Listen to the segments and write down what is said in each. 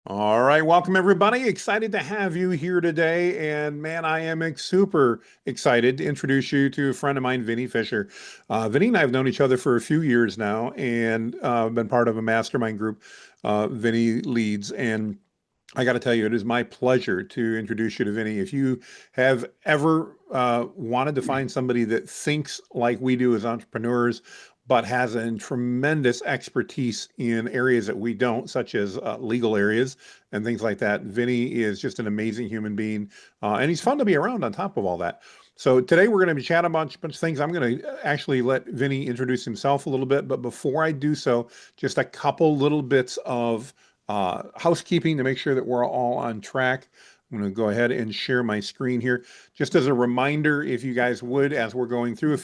All right, welcome everybody. Excited to have you here today. And man, I am super excited to introduce you to a friend of mine, Vinny Fisher. Vinny and I have known each other for a few years now and been part of a mastermind group Vinny leads. And I got to tell you, it is my pleasure to introduce you to Vinny. If you have ever wanted to find somebody that thinks like we do as entrepreneurs, but has a tremendous expertise in areas that we don't, such as legal areas and things like that, Vinny is just an amazing human being, and he's fun to be around on top of all that. So today we're going to be chatting about a bunch of things. I'm going to actually let Vinny introduce himself a little bit, but before I do so, just a couple little bits of housekeeping to make sure that we're all on track. I'm going to go ahead and share my screen here. Just as a reminder, if you guys would, as we're going through,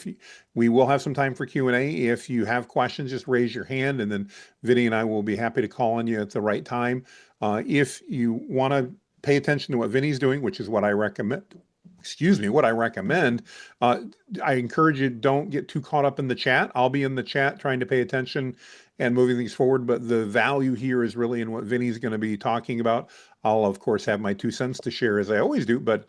we will have some time for Q&A. If you have questions, just raise your hand, and then Vinny and I will be happy to call on you at the right time. If you want to pay attention to what Vinny's doing, which is what I recommend, what I recommend, I encourage you, don't get too caught up in the chat. I'll be in the chat trying to pay attention and moving things forward, but the value here is really in what Vinny's going to be talking about. I'll of course have my 2 cents to share as I always do, but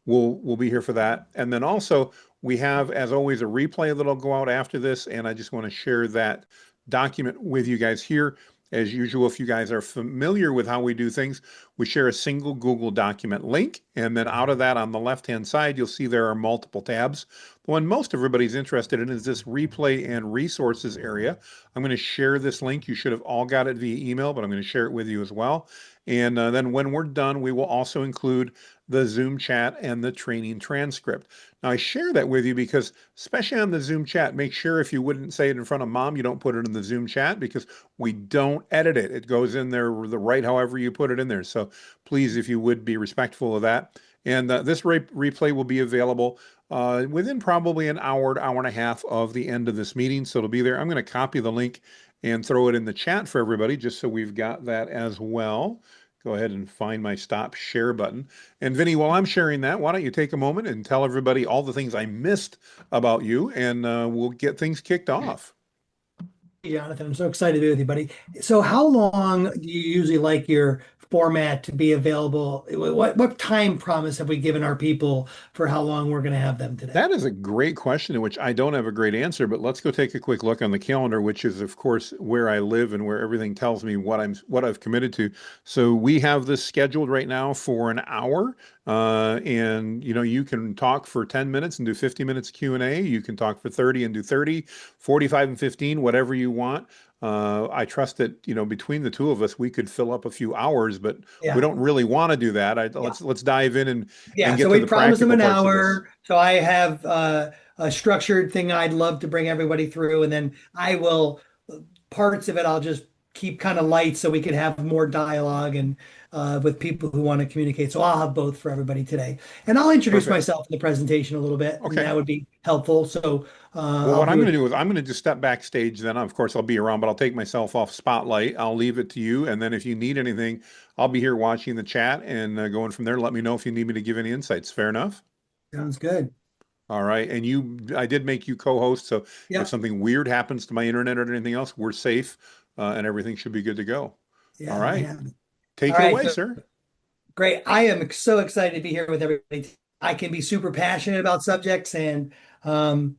we'll be here for that. And then also we have, as always, a replay that'll go out after this, and I just want to share that document with you guys here. As usual, if you guys are familiar with how we do things, we share a single Google document link, and then out of that on the left-hand side, you'll see there are multiple tabs. The one most everybody's interested in is this replay and resources area. I'm going to share this link. You should have all got it via email, but I'm going to share it with you as well. And then when we're done, we will also include the Zoom chat and the training transcript. Now, I share that with you because, especially on the Zoom chat, make sure if you wouldn't say it in front of mom, you don't put it in the Zoom chat because we don't edit it. It goes in there the right however you put it in there. So please, if you would, be respectful of that. And this replay will be available within probably an hour, hour and a half of the end of this meeting. So it'll be there. I'm going to copy the link and throw it in the chat for everybody, just so we've got that as well. Go ahead and find my stop share button. And Vinny, while I'm sharing that, why don't you take a moment and tell everybody all the things I missed about you, and we'll get things kicked off. Hey, Jonathan, I'm so excited to be with you, buddy. So how long do you usually like your format to be available? What time promise have we given our people for how long we're going to have them today? That is a great question to which I don't have a great answer, but let's go take a quick look on the calendar, which is, of course, where I live and where everything tells me what I've committed to. So we have this scheduled right now for an hour, and you can talk for 10 minutes and do 50 minutes Q&A. You can talk for 30 and do 30, 45 and 15, whatever you want. I trust that between the two of us, we could fill up a few hours, but we Yeah. don't really want to do that. Yeah. Let's dive in and Yeah. get So to we the promised them practical an parts of this. hour. So I have a structured thing I'd love to bring everybody through, and then I will parts of it I'll just keep kind of light so we can have more dialogue and with people who want to communicate. So I'll have both for everybody today, and I'll introduce Perfect. myself in the presentation a little bit, and Okay. that would be helpful. So Well, I'll what I'm do going to it. do is I'm going to just step backstage. Then, of course, I'll be around, but I'll take myself off spotlight. I'll leave it to you. And then if you need anything, I'll be here watching the chat and going from there. Let me know if you need me to give any insights. Fair enough? Sounds good. All right. And I did make you co-host. So if Yep. something weird happens to my internet or anything else, we're safe and everything should be good to go. All Yeah, I right. have it. All Take it right. away, So sir. great. I am so excited to be here with everybody. I can be super passionate about subjects, and um,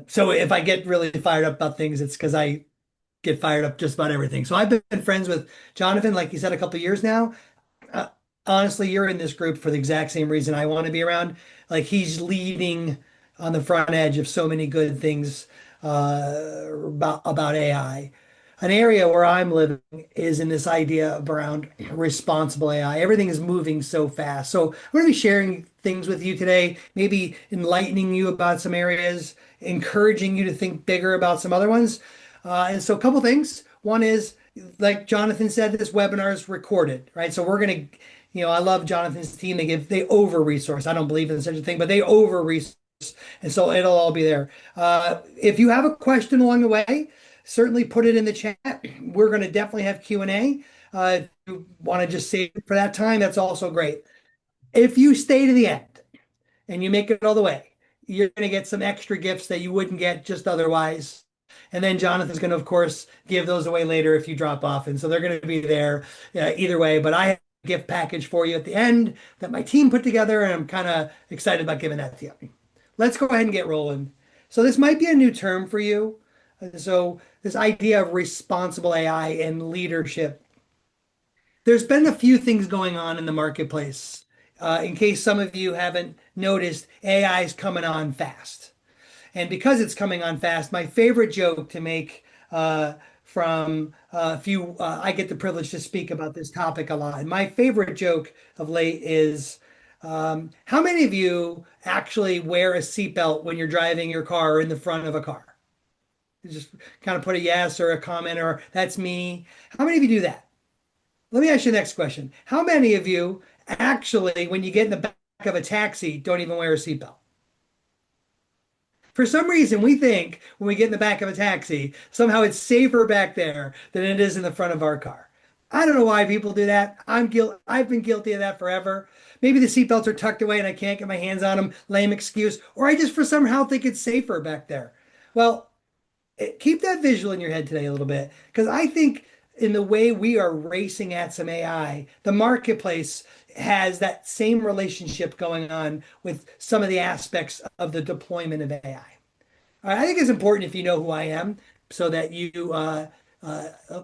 so if I get really fired up about things, it's because I get fired up just about everything. So I've been friends with Jonathan, like you said, a couple of years now. Uh, Honestly, you're in this group for the exact same reason I want to be around. Like he's leading on the front edge of so many good things about AI. An area where I'm living is in this idea of around responsible AI. Everything is moving so fast. So I'm going to be sharing things with you today, maybe enlightening you about some areas, encouraging you to think bigger about some other ones. And so a couple things. One is, like Jonathan said, this webinar is recorded, right? So we're going to, I love Jonathan's team. They over resource. I don't believe in such a thing, but they over resource. And so it'll all be there. If you have a question along the way, certainly put it in the chat. We're going to definitely have Q&A. If you want to just save it for that time, that's also great. If you stay to the end and you make it all the way, you're going to get some extra gifts that you wouldn't get just otherwise. And then Jonathan's going to, of course, give those away later if you drop off. And so they're going to be there either way. But I have a gift package for you at the end that my team put together, and I'm kind of excited about giving that to you. Let's go ahead and get rolling. So this might be a new term for you. So this idea of responsible AI and leadership. There's been a few things going on in the marketplace. In case some of you haven't noticed, AI is coming on fast. And because it's coming on fast, my favorite joke to make from a few, I get the privilege to speak about this topic a lot. And my favorite joke of late is how many of you actually wear a seatbelt when you're driving your car or in the front of a car? Just kind of put a yes or a comment or that's me. How many of you do that? Let me ask you the next question. How many of you actually, when you get in the back of a taxi, don't even wear a seatbelt? For some reason, we think when we get in the back of a taxi, somehow it's safer back there than it is in the front of our car. I don't know why people do that. I've been guilty of that forever. Maybe the seatbelts are tucked away and I can't get my hands on them. Lame excuse. Or I just for somehow think it's safer back there. Well, keep that visual in your head today a little bit because I think in the way we are racing at some AI, the marketplace has that same relationship going on with some of the aspects of the deployment of AI. All right, I think it's important if you know who I am so that you, let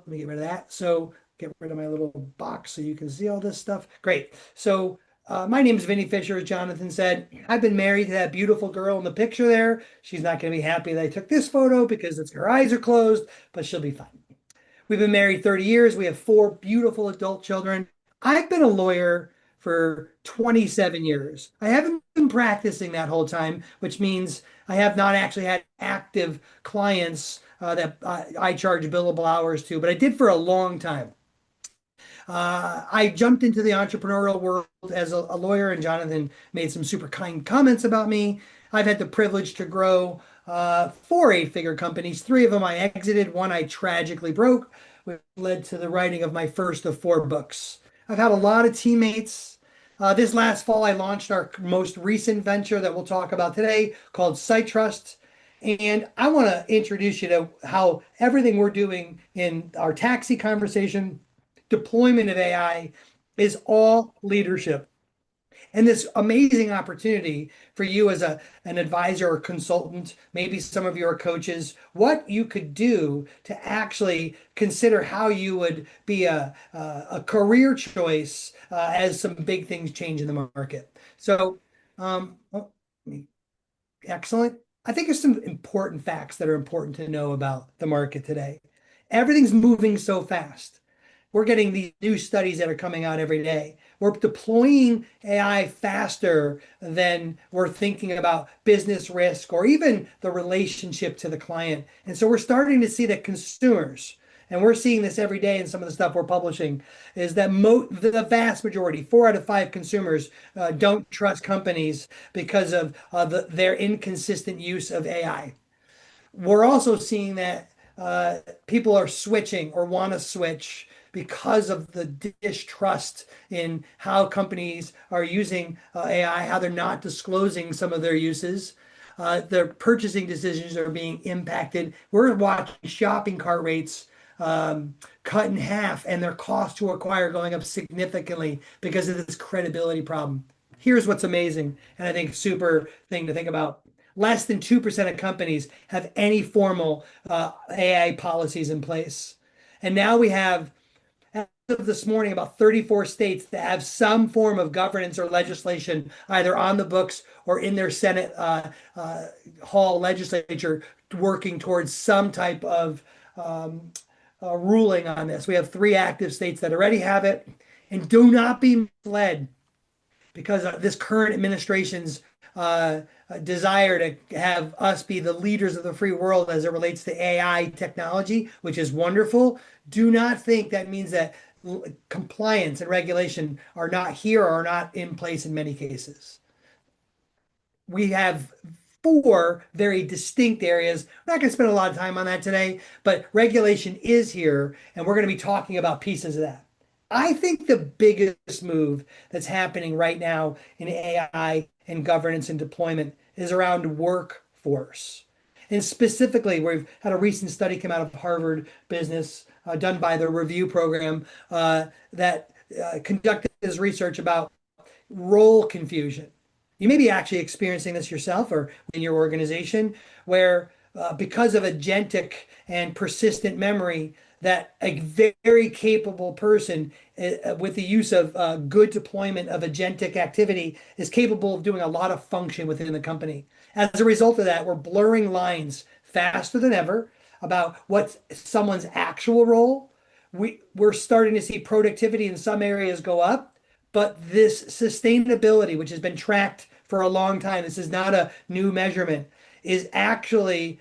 me get rid of that. So get rid of my little box so you can see all this stuff. Great. So my name is Vinny Fisher, as Jonathan said. I've been married to that beautiful girl in the picture there. She's not going to be happy that I took this photo because her eyes are closed, but she'll be fine. We've been married 30 years. We have four beautiful adult children. I've been a lawyer for 27 years. I haven't been practicing that whole time, which means I have not actually had active clients that I charge billable hours to, but I did for a long time. I jumped into the entrepreneurial world as a lawyer, and Jonathan made some super kind comments about me. I've had the privilege to grow four eight-figure companies. Three of them I exited, one I tragically broke, which led to the writing of my first of four books. I've had a lot of teammates. This last fall, I launched our most recent venture that we'll talk about today called Site Trust. And I want to introduce you to how everything we're doing in our taxi conversation, deployment of AI, is all leadership. And this amazing opportunity for you as an advisor or consultant, maybe some of your coaches, what you could do to actually consider how you would be a career choice as some big things change in the market. So, oh, excellent. I think there's some important facts that are important to know about the market today. Everything's moving so fast. We're getting these new studies that are coming out every day. We're deploying AI faster than we're thinking about business risk or even the relationship to the client. And so we're starting to see that consumers, and we're seeing this every day in some of the stuff we're publishing, is that the vast majority, 4 out of 5 consumers, don't trust companies because of their inconsistent use of AI. We're also seeing that people are switching or want to switch because of the distrust in how companies are using AI, how they're not disclosing some of their uses. Their purchasing decisions are being impacted. We're watching shopping cart rates cut in half and their cost to acquire going up significantly because of this credibility problem. Here's what's amazing, and I think super thing to think about. Less than 2% of companies have any formal AI policies in place. And now we have, as of this morning, about 34 states that have some form of governance or legislation either on the books or in their Senate hall legislature working towards some type of ruling on this. We have 3 active states that already have it. And do not be misled because this current administration's desire to have us be the leaders of the free world as it relates to AI technology, which is wonderful. Do not think that means that compliance and regulation are not here or are not in place in many cases. We have 4 very distinct areas. We're not going to spend a lot of time on that today, but regulation is here, and we're going to be talking about pieces of that. I think the biggest move that's happening right now in AI and governance and deployment is around workforce. And specifically, we've had a recent study come out of Harvard Business, done by the Review program, that conducted this research about role confusion. You may be actually experiencing this yourself or in your organization, where because of agentic and persistent memory, that a very capable person with the use of good deployment of agentic activity is capable of doing a lot of function within the company. As a result of that, we're blurring lines faster than ever about what's someone's actual role. We're starting to see productivity in some areas go up, but this sustainability, which has been tracked for a long time, this is not a new measurement, is actually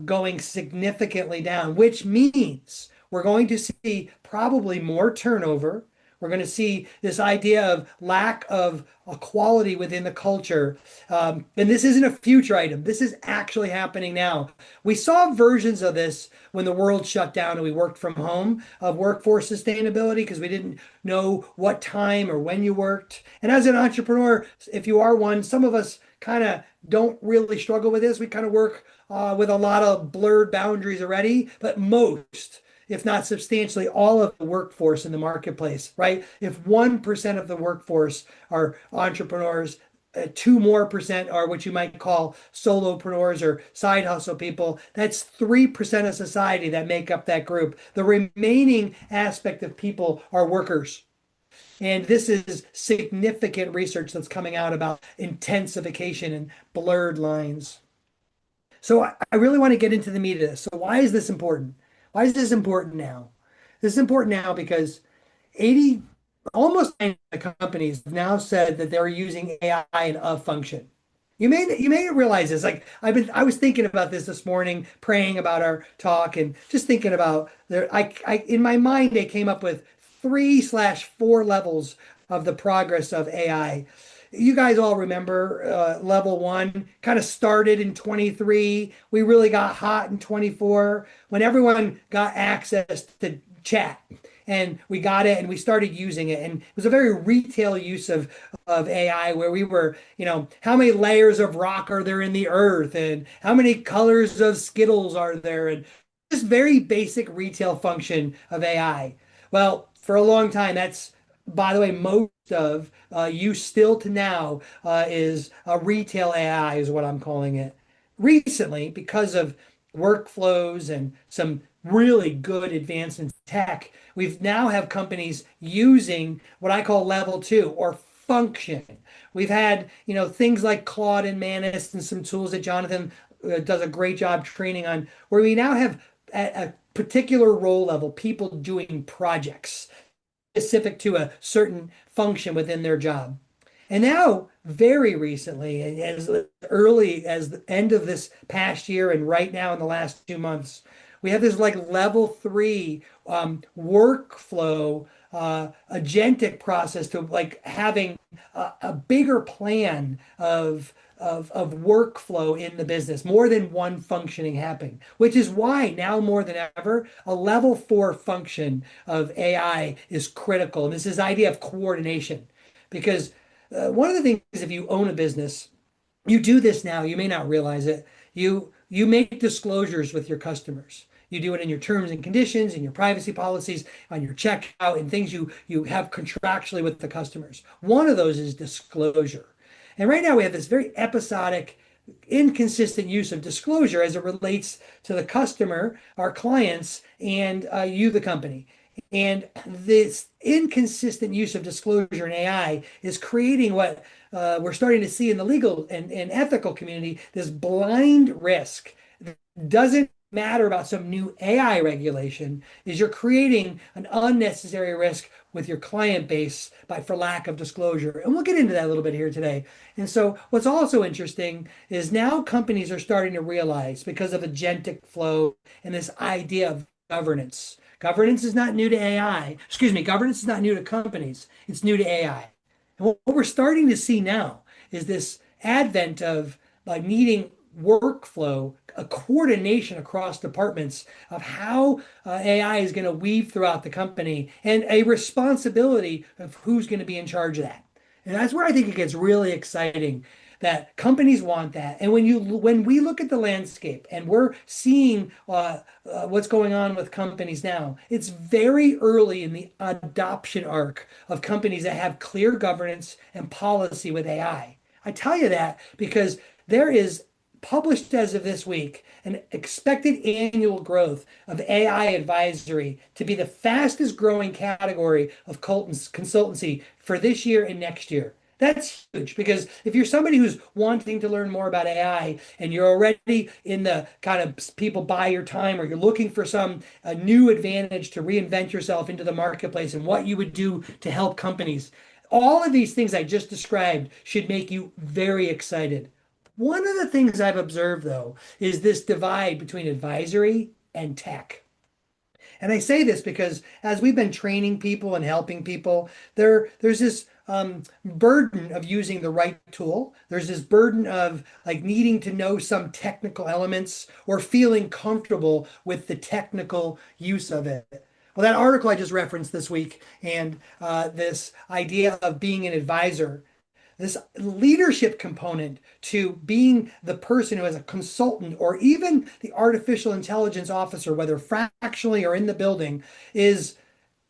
going significantly down, which means we're going to see probably more turnover. We're going to see this idea of lack of equality within the culture. And this isn't a future item. This is actually happening now. We saw versions of this when the world shut down and we worked from home of workforce sustainability because we didn't know what time or when you worked. And as an entrepreneur, if you are one, some of us kind of don't really struggle with this. We kind of work with a lot of blurred boundaries already, but most, if not substantially all of the workforce in the marketplace, right? If 1% of the workforce are entrepreneurs, 2% more are what you might call solopreneurs or side hustle people. That's 3% of society that make up that group. The remaining aspect of people are workers. And this is significant research that's coming out about intensification and blurred lines. So I really want to get into the meat of this. So why is this important? Why is this important now? This is important now because 80, almost 90 of the companies have now said that they're using AI in a function. You may not realize this. Like I was thinking about this morning, praying about our talk and just thinking about there. I in my mind I came up with 3/4 levels of the progress of AI. You guys all remember level one kind of started in 23. We really got hot in 24 when everyone got access to chat and we got it and we started using it. And it was a very retail use of AI where we were, how many layers of rock are there in the earth and how many colors of Skittles are there? And this very basic retail function of AI. Well, for a long time, that's, by the way, most of use still to now is retail AI, is what I'm calling it. Recently, because of workflows and some really good advanced in tech, we've now have companies using what I call level two or function. We've had, things like Claude and Manus and some tools that Jonathan does a great job training on, where we now have at a particular role level people doing projects specific to a certain function within their job. And now, very recently, as early as the end of this past year and right now in the last 2 months, we have this like level three workflow agentic process to like having a bigger plan of workflow in the business, more than one functioning happening, which is why now more than ever, a level four function of AI is critical. And this is the idea of coordination, because one of the things, if you own a business, you do this now, you may not realize it. You make disclosures with your customers. You do it in your terms and conditions, in your privacy policies, on your checkout, and things you have contractually with the customers. One of those is disclosure. And right now we have this very episodic, inconsistent use of disclosure as it relates to the customer, our clients, and you, the company. And this inconsistent use of disclosure in AI is creating what we're starting to see in the legal and ethical community, this blind risk. It doesn't matter about some new AI regulation, is you're creating an unnecessary risk with your client base for lack of disclosure. And we'll get into that a little bit here today. And so what's also interesting is now companies are starting to realize, because of agentic flow and this idea of governance. Governance is not new to AI. Excuse me, governance is not new to companies. It's new to AI. And what we're starting to see now is this advent of needing workflow, a coordination across departments of how AI is going to weave throughout the company and a responsibility of who's going to be in charge of that. And that's where I think it gets really exciting. that companies want that. And when we look at the landscape and we're seeing what's going on with companies now, it's very early in the adoption arc of companies that have clear governance and policy with AI. I tell you that because there is published as of this week an expected annual growth of AI advisory to be the fastest growing category of consultancy for this year and next year. That's huge because if you're somebody who's wanting to learn more about AI and you're already in the kind of people buy your time, or you're looking for some a new advantage to reinvent yourself into the marketplace and what you would do to help companies, all of these things I just described should make you very excited. One of the things I've observed, though, is this divide between advisory and tech. And I say this because as we've been training people and helping people, there's this burden of using the right tool. There's this burden of like needing to know some technical elements or feeling comfortable with the technical use of it. Well, that article I just referenced this week and this idea of being an advisor, this leadership component to being the person who, as a consultant or even the artificial intelligence officer, whether fractionally or in the building, is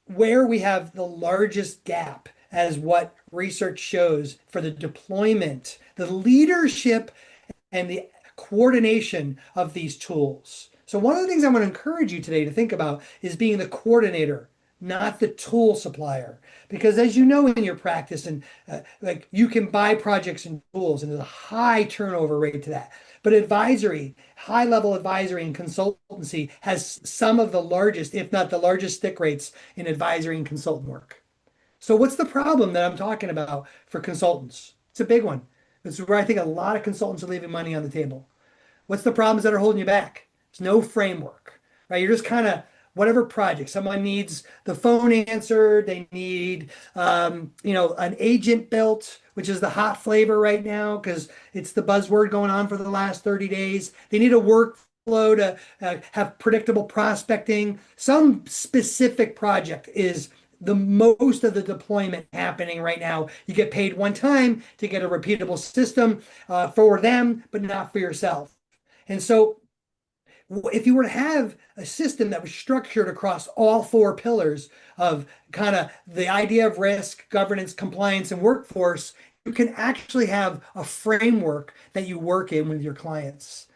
where we have the largest gap as what research shows for the deployment, the leadership, and the coordination of these tools. So one of the things I want to encourage you today to think about is being the coordinator, not the tool supplier. Because as you know in your practice, and like you can buy projects and tools, and there's a high turnover rate to that. But advisory, high level advisory and consultancy has some of the largest, if not the largest, stick rates in advisory and consultant work. So what's the problem that I'm talking about for consultants? It's a big one. It's where I think a lot of consultants are leaving money on the table. What's the problems that are holding you back? There's no framework, right? You're just kind of whatever project. Someone needs the phone answered. They need, an agent built, which is the hot flavor right now because it's the buzzword going on for the last 30 days. They need a workflow to have predictable prospecting. Some specific project is the most of the deployment happening right now. You get paid one time to get a repeatable system for them, but not for yourself. And so if you were to have a system that was structured across all four pillars of kind of the idea of risk, governance, compliance, and workforce, you can actually have a framework that you work in with your clients.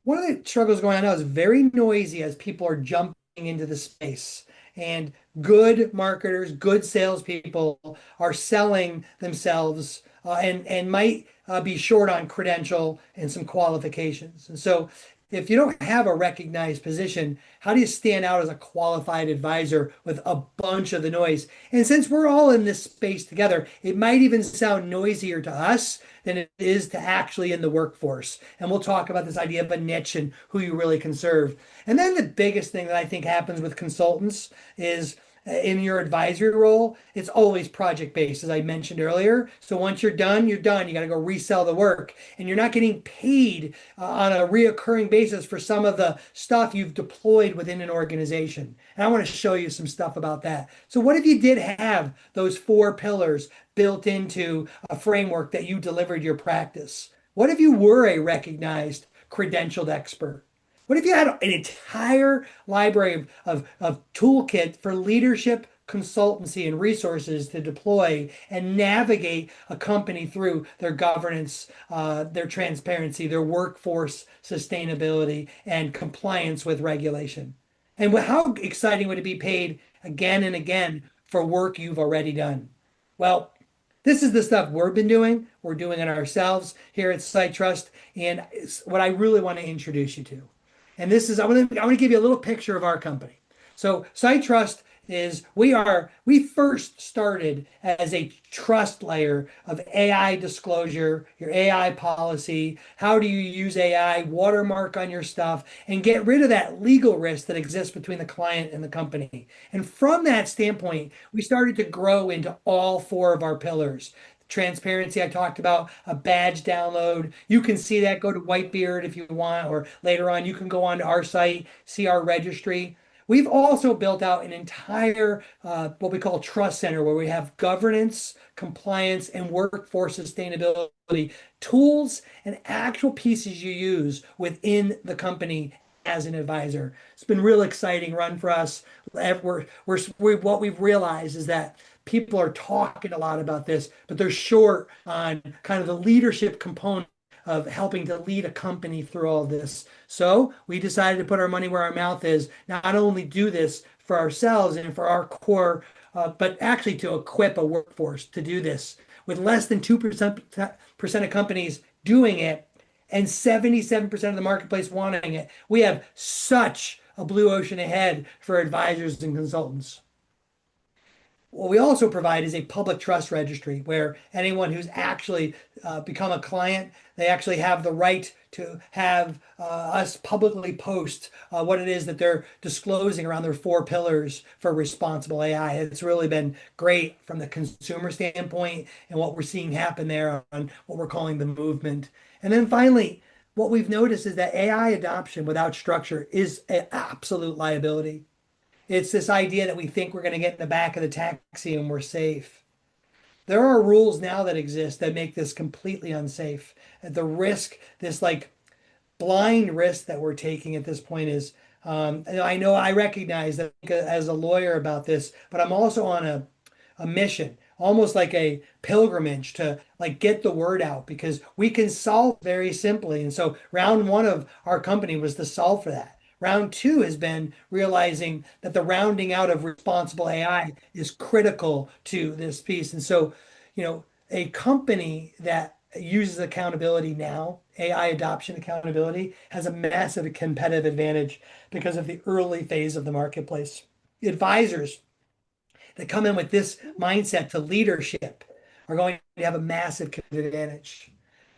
One of the struggles going on now is very noisy as people are jumping into the space. And good marketers, good salespeople are selling themselves and might be short on credential and some qualifications. And so if you don't have a recognized position, how do you stand out as a qualified advisor with a bunch of the noise? And since we're all in this space together, it might even sound noisier to us than it is to actually in the workforce. And we'll talk about this idea of a niche and who you really can serve. And then the biggest thing that I think happens with consultants is in your advisory role, it's always project based, as I mentioned earlier. So once you're done, you're done. You got to go resell the work, and you're not getting paid on a reoccurring basis for some of the stuff you've deployed within an organization. And I want to show you some stuff about that. So what if you did have those four pillars built into a framework that you delivered your practice? What if you were a recognized credentialed expert? What if you had an entire library of toolkit for leadership, consultancy, and resources to deploy and navigate a company through their governance, their transparency, their workforce sustainability, and compliance with regulation? And how exciting would it be paid again and again for work you've already done? Well, this is the stuff we've been doing. We're doing it ourselves here at SiteTrust, and it's what I really want to introduce you to. And this is, I want to give you a little picture of our company. So SiteTrust is we first started as a trust layer of AI disclosure, your AI policy, how do you use AI, watermark on your stuff, and get rid of that legal risk that exists between the client and the company. And from that standpoint, we started to grow into all four of our pillars. Transparency, I talked about a badge download. You can see that, go to Whitebeard if you want, or later on, you can go onto our site, see our registry. We've also built out an entire what we call trust center where we have governance, compliance, and workforce sustainability tools and actual pieces you use within the company as an advisor. It's been a real exciting run for us. What we've realized is that people are talking a lot about this, but they're short on kind of the leadership component of helping to lead a company through all this. So we decided to put our money where our mouth is, not only do this for ourselves and for our core, but actually to equip a workforce to do this. With less than 2% of companies doing it and 77% of the marketplace wanting it, we have such a blue ocean ahead for advisors and consultants. What we also provide is a public trust registry where anyone who's actually become a client, they actually have the right to have us publicly post what it is that they're disclosing around their four pillars for responsible AI. It's really been great from the consumer standpoint and what we're seeing happen there on what we're calling the movement. And then finally, what we've noticed is that AI adoption without structure is an absolute liability. It's this idea that we think we're going to get in the back of the taxi and we're safe. There are rules now that exist that make this completely unsafe. The risk, this like blind risk that we're taking at this point is, I know I recognize that as a lawyer about this, but I'm also on a mission, almost like a pilgrimage to like get the word out because we can solve very simply. And so round one of our company was to solve for that. Round two has been realizing that the rounding out of responsible AI is critical to this piece. And so, a company that uses accountability now, AI adoption accountability, has a massive competitive advantage because of the early phase of the marketplace. Advisors that come in with this mindset to leadership are going to have a massive advantage.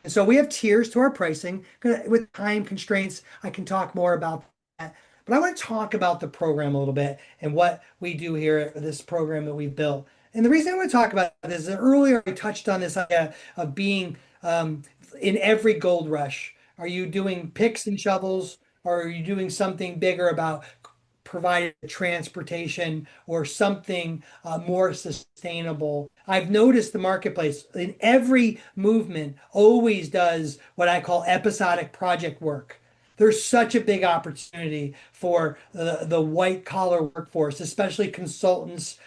And so we have tiers to our pricing. With time constraints, I can talk more about that. But I want to talk about the program a little bit and what we do here at this program that we've built. And the reason I want to talk about this is that earlier I touched on this idea of being in every gold rush. Are you doing picks and shovels, or are you doing something bigger about provided transportation or something more sustainable? I've noticed the marketplace in every movement always does what I call episodic project work. There's such a big opportunity for the white collar workforce, especially consultants,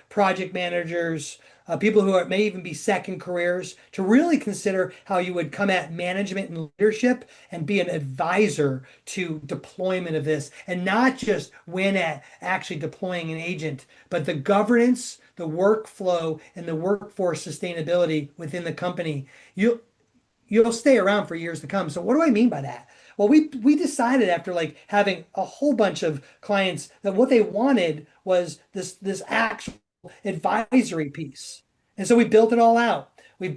project managers, people who may even be second careers, to really consider how you would come at management and leadership and be an advisor to deployment of this and not just win at actually deploying an agent, but the governance, the workflow, and the workforce sustainability within the company. You'll stay around for years to come. So what do I mean by that? Well, we decided after like having a whole bunch of clients that what they wanted was this actual advisory piece. And so we built it all out. We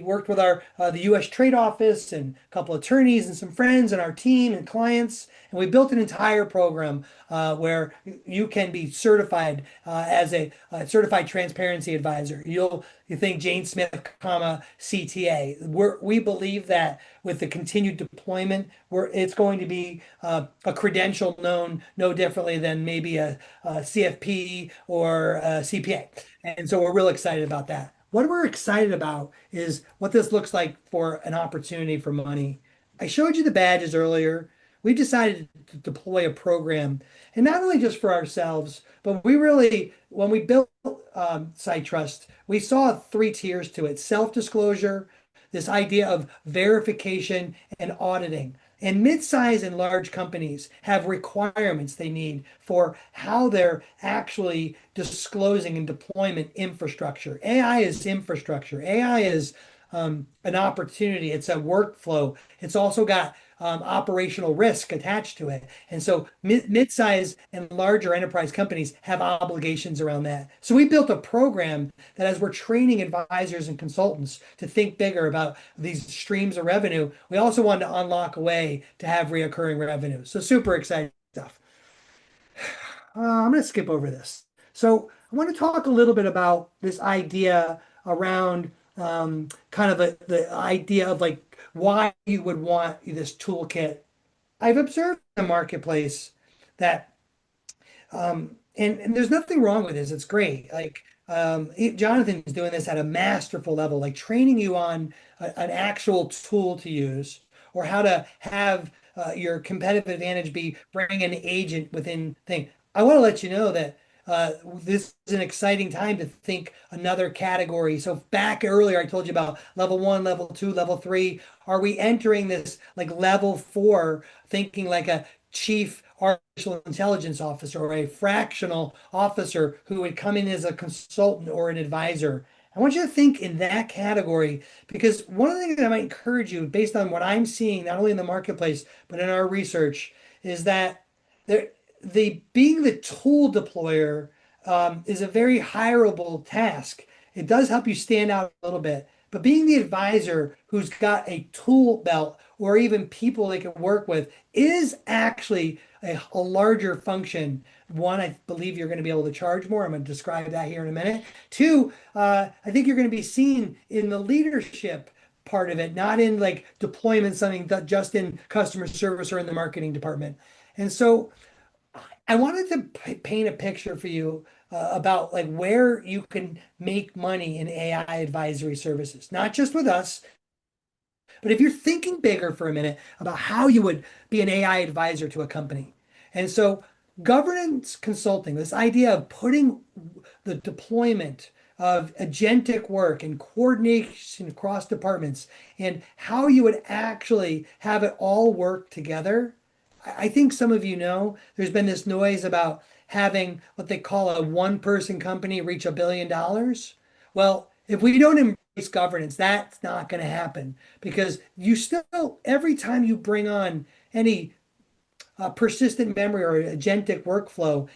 worked with our the U.S. Trade Office and a couple of attorneys and some friends and our team and clients, and we built an entire program where you can be certified as a certified transparency advisor. You think Jane Smith, comma CTA. We believe that with the continued deployment, it's going to be a credential known no differently than maybe a CFP or a CPA. And so we're real excited about that. What we're excited about is what this looks like for an opportunity for money. I showed you the badges earlier. We decided to deploy a program, and not only just for ourselves, but when we built SiteTrust, we saw three tiers to it: self-disclosure, this idea of verification, and auditing. And mid-size and large companies have requirements they need for how they're actually disclosing and deployment infrastructure. AI is infrastructure. AI is an opportunity. It's a workflow. It's also got operational risk attached to it. And so mid-size and larger enterprise companies have obligations around that. So we built a program that as we're training advisors and consultants to think bigger about these streams of revenue, we also wanted to unlock a way to have reoccurring revenue. So super exciting stuff. I'm going to skip over this. So I want to talk a little bit about this idea around kind of the idea of like why you would want this toolkit. I've observed in the marketplace that And there's nothing wrong with this. It's great. Like Jonathan is doing this at a masterful level, like training you on an actual tool to use or how to have your competitive advantage be bring an agent within thing. I want to let you know that this is an exciting time to think another category. So back earlier, I told you about level one, level two, level three. Are we entering this like level four, thinking like a chief artificial intelligence officer or a fractional officer who would come in as a consultant or an advisor? I want you to think in that category because one of the things that I might encourage you, based on what I'm seeing, not only in the marketplace, but in our research, is that there, the being the tool deployer is a very hireable task. It does help you stand out a little bit, but being the advisor who's got a tool belt or even people they can work with is actually a larger function. One, I believe you're going to be able to charge more. I'm going to describe that here in a minute. Two, I think you're going to be seen in the leadership part of it, not in like deployment, something that just in customer service or in the marketing department. And so I wanted to paint a picture for you about like where you can make money in AI advisory services, not just with us, but if you're thinking bigger for a minute about how you would be an AI advisor to a company. And so governance consulting, this idea of putting the deployment of agentic work and coordination across departments and how you would actually have it all work together. I think some of you know there's been this noise about having what they call a one person company reach $1 billion. Well, if we don't embrace governance, that's not going to happen because you still, every time you bring on any persistent memory or agentic workflow,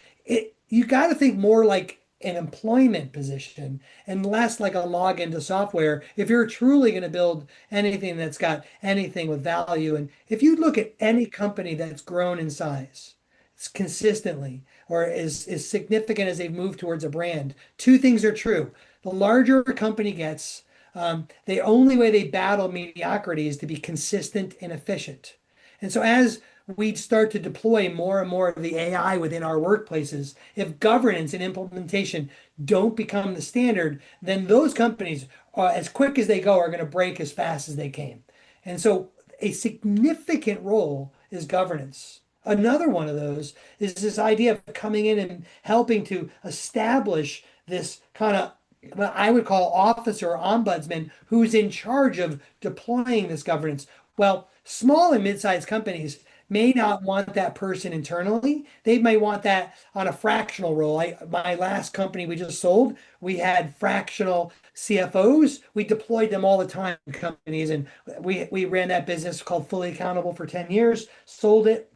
you got to think more like an employment position and less like a login to software if you're truly going to build anything that's got anything with value. And if you look at any company that's grown in size, it's consistently or is as significant as they've moved towards a brand, two things are true. The larger a company gets, the only way they battle mediocrity is to be consistent and efficient. And so as we start to deploy more and more of the AI within our workplaces, if governance and implementation don't become the standard, then those companies, as quick as they go, are going to break as fast as they came. And so a significant role is governance. Another one of those is this idea of coming in and helping to establish this kind of what I would call officer or ombudsman who's in charge of deploying this governance. Well, small and mid-sized companies may not want that person internally. They may want that on a fractional role. My last company we just sold, we had fractional CFOs. We deployed them all the time in companies, and we ran that business called Fully Accountable for 10 years, sold it.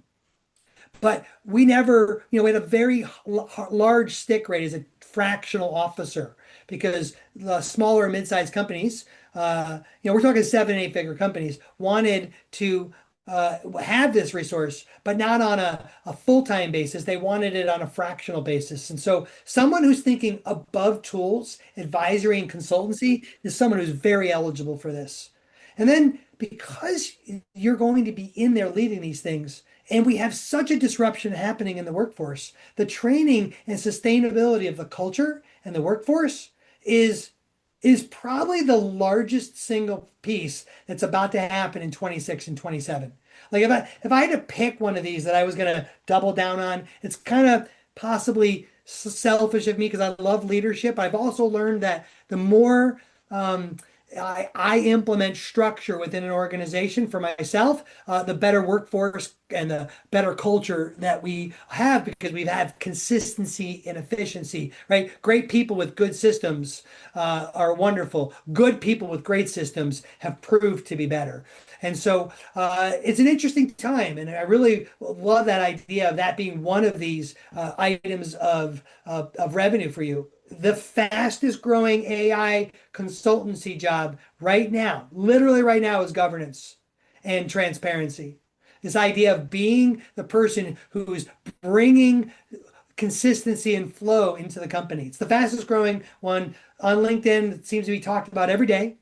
But we never, we had a very large stick rate as a fractional officer because the smaller and mid-sized companies, we're talking 7 and 8 figure companies, wanted to have this resource, but not on a full-time basis. They wanted it on a fractional basis. And so someone who's thinking above tools, advisory and consultancy is someone who's very eligible for this. And then because you're going to be in there leading these things, and we have such a disruption happening in the workforce, the training and sustainability of the culture and the workforce is probably the largest single piece that's about to happen in 26 and 27. Like if I had to pick one of these that I was going to double down on, it's kind of possibly selfish of me because I love leadership. I've also learned that the more I implement structure within an organization for myself, the better workforce and the better culture that we have because we have consistency and efficiency, right? Great people with good systems are wonderful. Good people with great systems have proved to be better. And so it's an interesting time. And I really love that idea of that being one of these items of revenue for you. The fastest growing AI consultancy job right now, literally right now, is governance and transparency. This idea of being the person who's bringing consistency and flow into the company. It's the fastest growing one on LinkedIn. It seems to be talked about every day.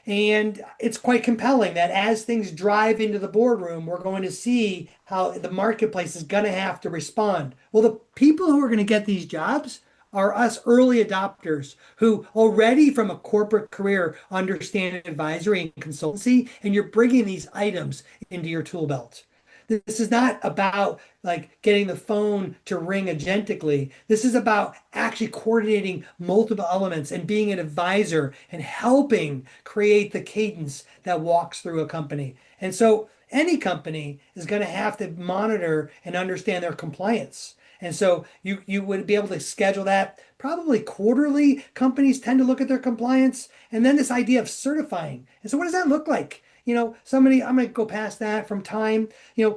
And it's quite compelling that as things drive into the boardroom, we're going to see how the marketplace is going to have to respond. Well, the people who are going to get these jobs are us early adopters who already from a corporate career understand advisory and consultancy, and you're bringing these items into your tool belt. This is not about like getting the phone to ring agentically. This is about actually coordinating multiple elements and being an advisor and helping create the cadence that walks through a company. And so any company is going to have to monitor and understand their compliance. And so you would be able to schedule that probably quarterly. Companies tend to look at their compliance and then this idea of certifying. And so what does that look like? Somebody, I'm going to go past that from time.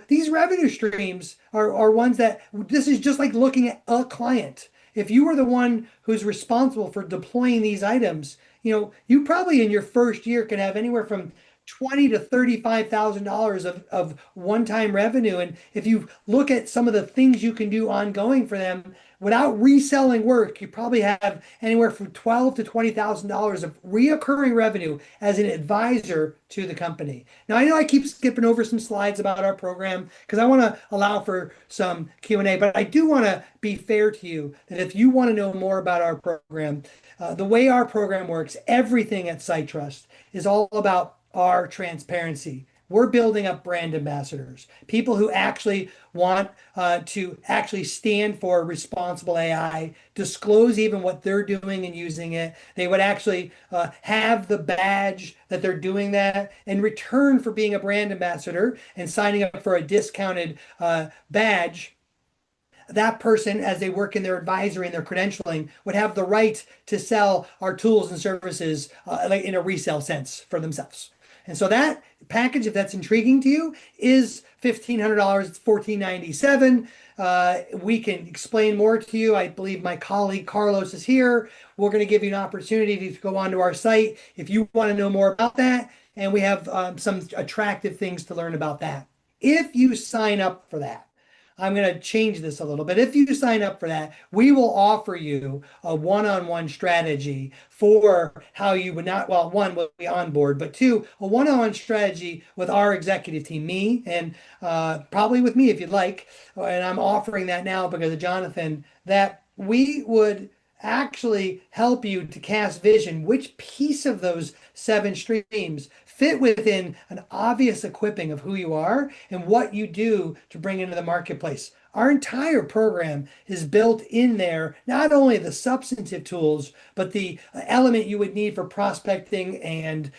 These revenue streams are ones that this is just like looking at a client. If you were the one who's responsible for deploying these items, you probably in your first year could have anywhere from 20 to $35,000 of one-time revenue. And if you look at some of the things you can do ongoing for them without reselling work, you probably have anywhere from 12 to $20,000 of reoccurring revenue as an advisor to the company. Now, I know I keep skipping over some slides about our program because I want to allow for some Q&A, but I do want to be fair to you that if you want to know more about our program, the way our program works, everything at SiteTrust is all about our transparency. We're building up brand ambassadors, people who actually want to actually stand for responsible AI, disclose even what they're doing and using it. They would actually have the badge that they're doing that in return for being a brand ambassador and signing up for a discounted badge. That person, as they work in their advisory and their credentialing, would have the right to sell our tools and services like in a resale sense for themselves. And so that package, if that's intriguing to you, is $1,500. It's $1,497. We can explain more to you. I believe my colleague Carlos is here. We're going to give you an opportunity to go onto our site if you want to know more about that. And we have some attractive things to learn about that. If you sign up for that, I'm going to change this a little bit. If you sign up for that, we will offer you a one-on-one strategy for how you would not, well, one, will be on board, but two, a one-on-one strategy with our executive team, me, and probably with me if you'd like. And I'm offering that now because of Jonathan, that we would actually help you to cast vision which piece of those seven streams fit within an obvious equipping of who you are and what you do to bring into the marketplace. Our entire program is built in there, not only the substantive tools, but the element you would need for prospecting and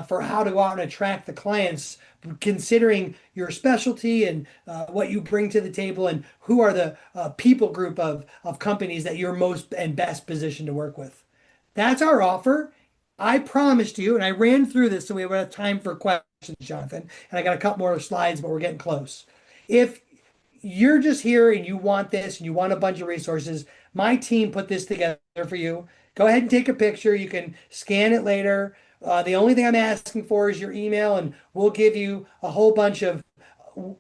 for how to go out and attract the clients, considering your specialty and what you bring to the table and who are the people group of companies that you're most and best positioned to work with. That's our offer. I promised you, and I ran through this so we have time for questions, Jonathan. And I got a couple more slides, but we're getting close. If you're just here and you want this and you want a bunch of resources, my team put this together for you. Go ahead and take a picture. You can scan it later. The only thing I'm asking for is your email, and we'll give you a whole bunch of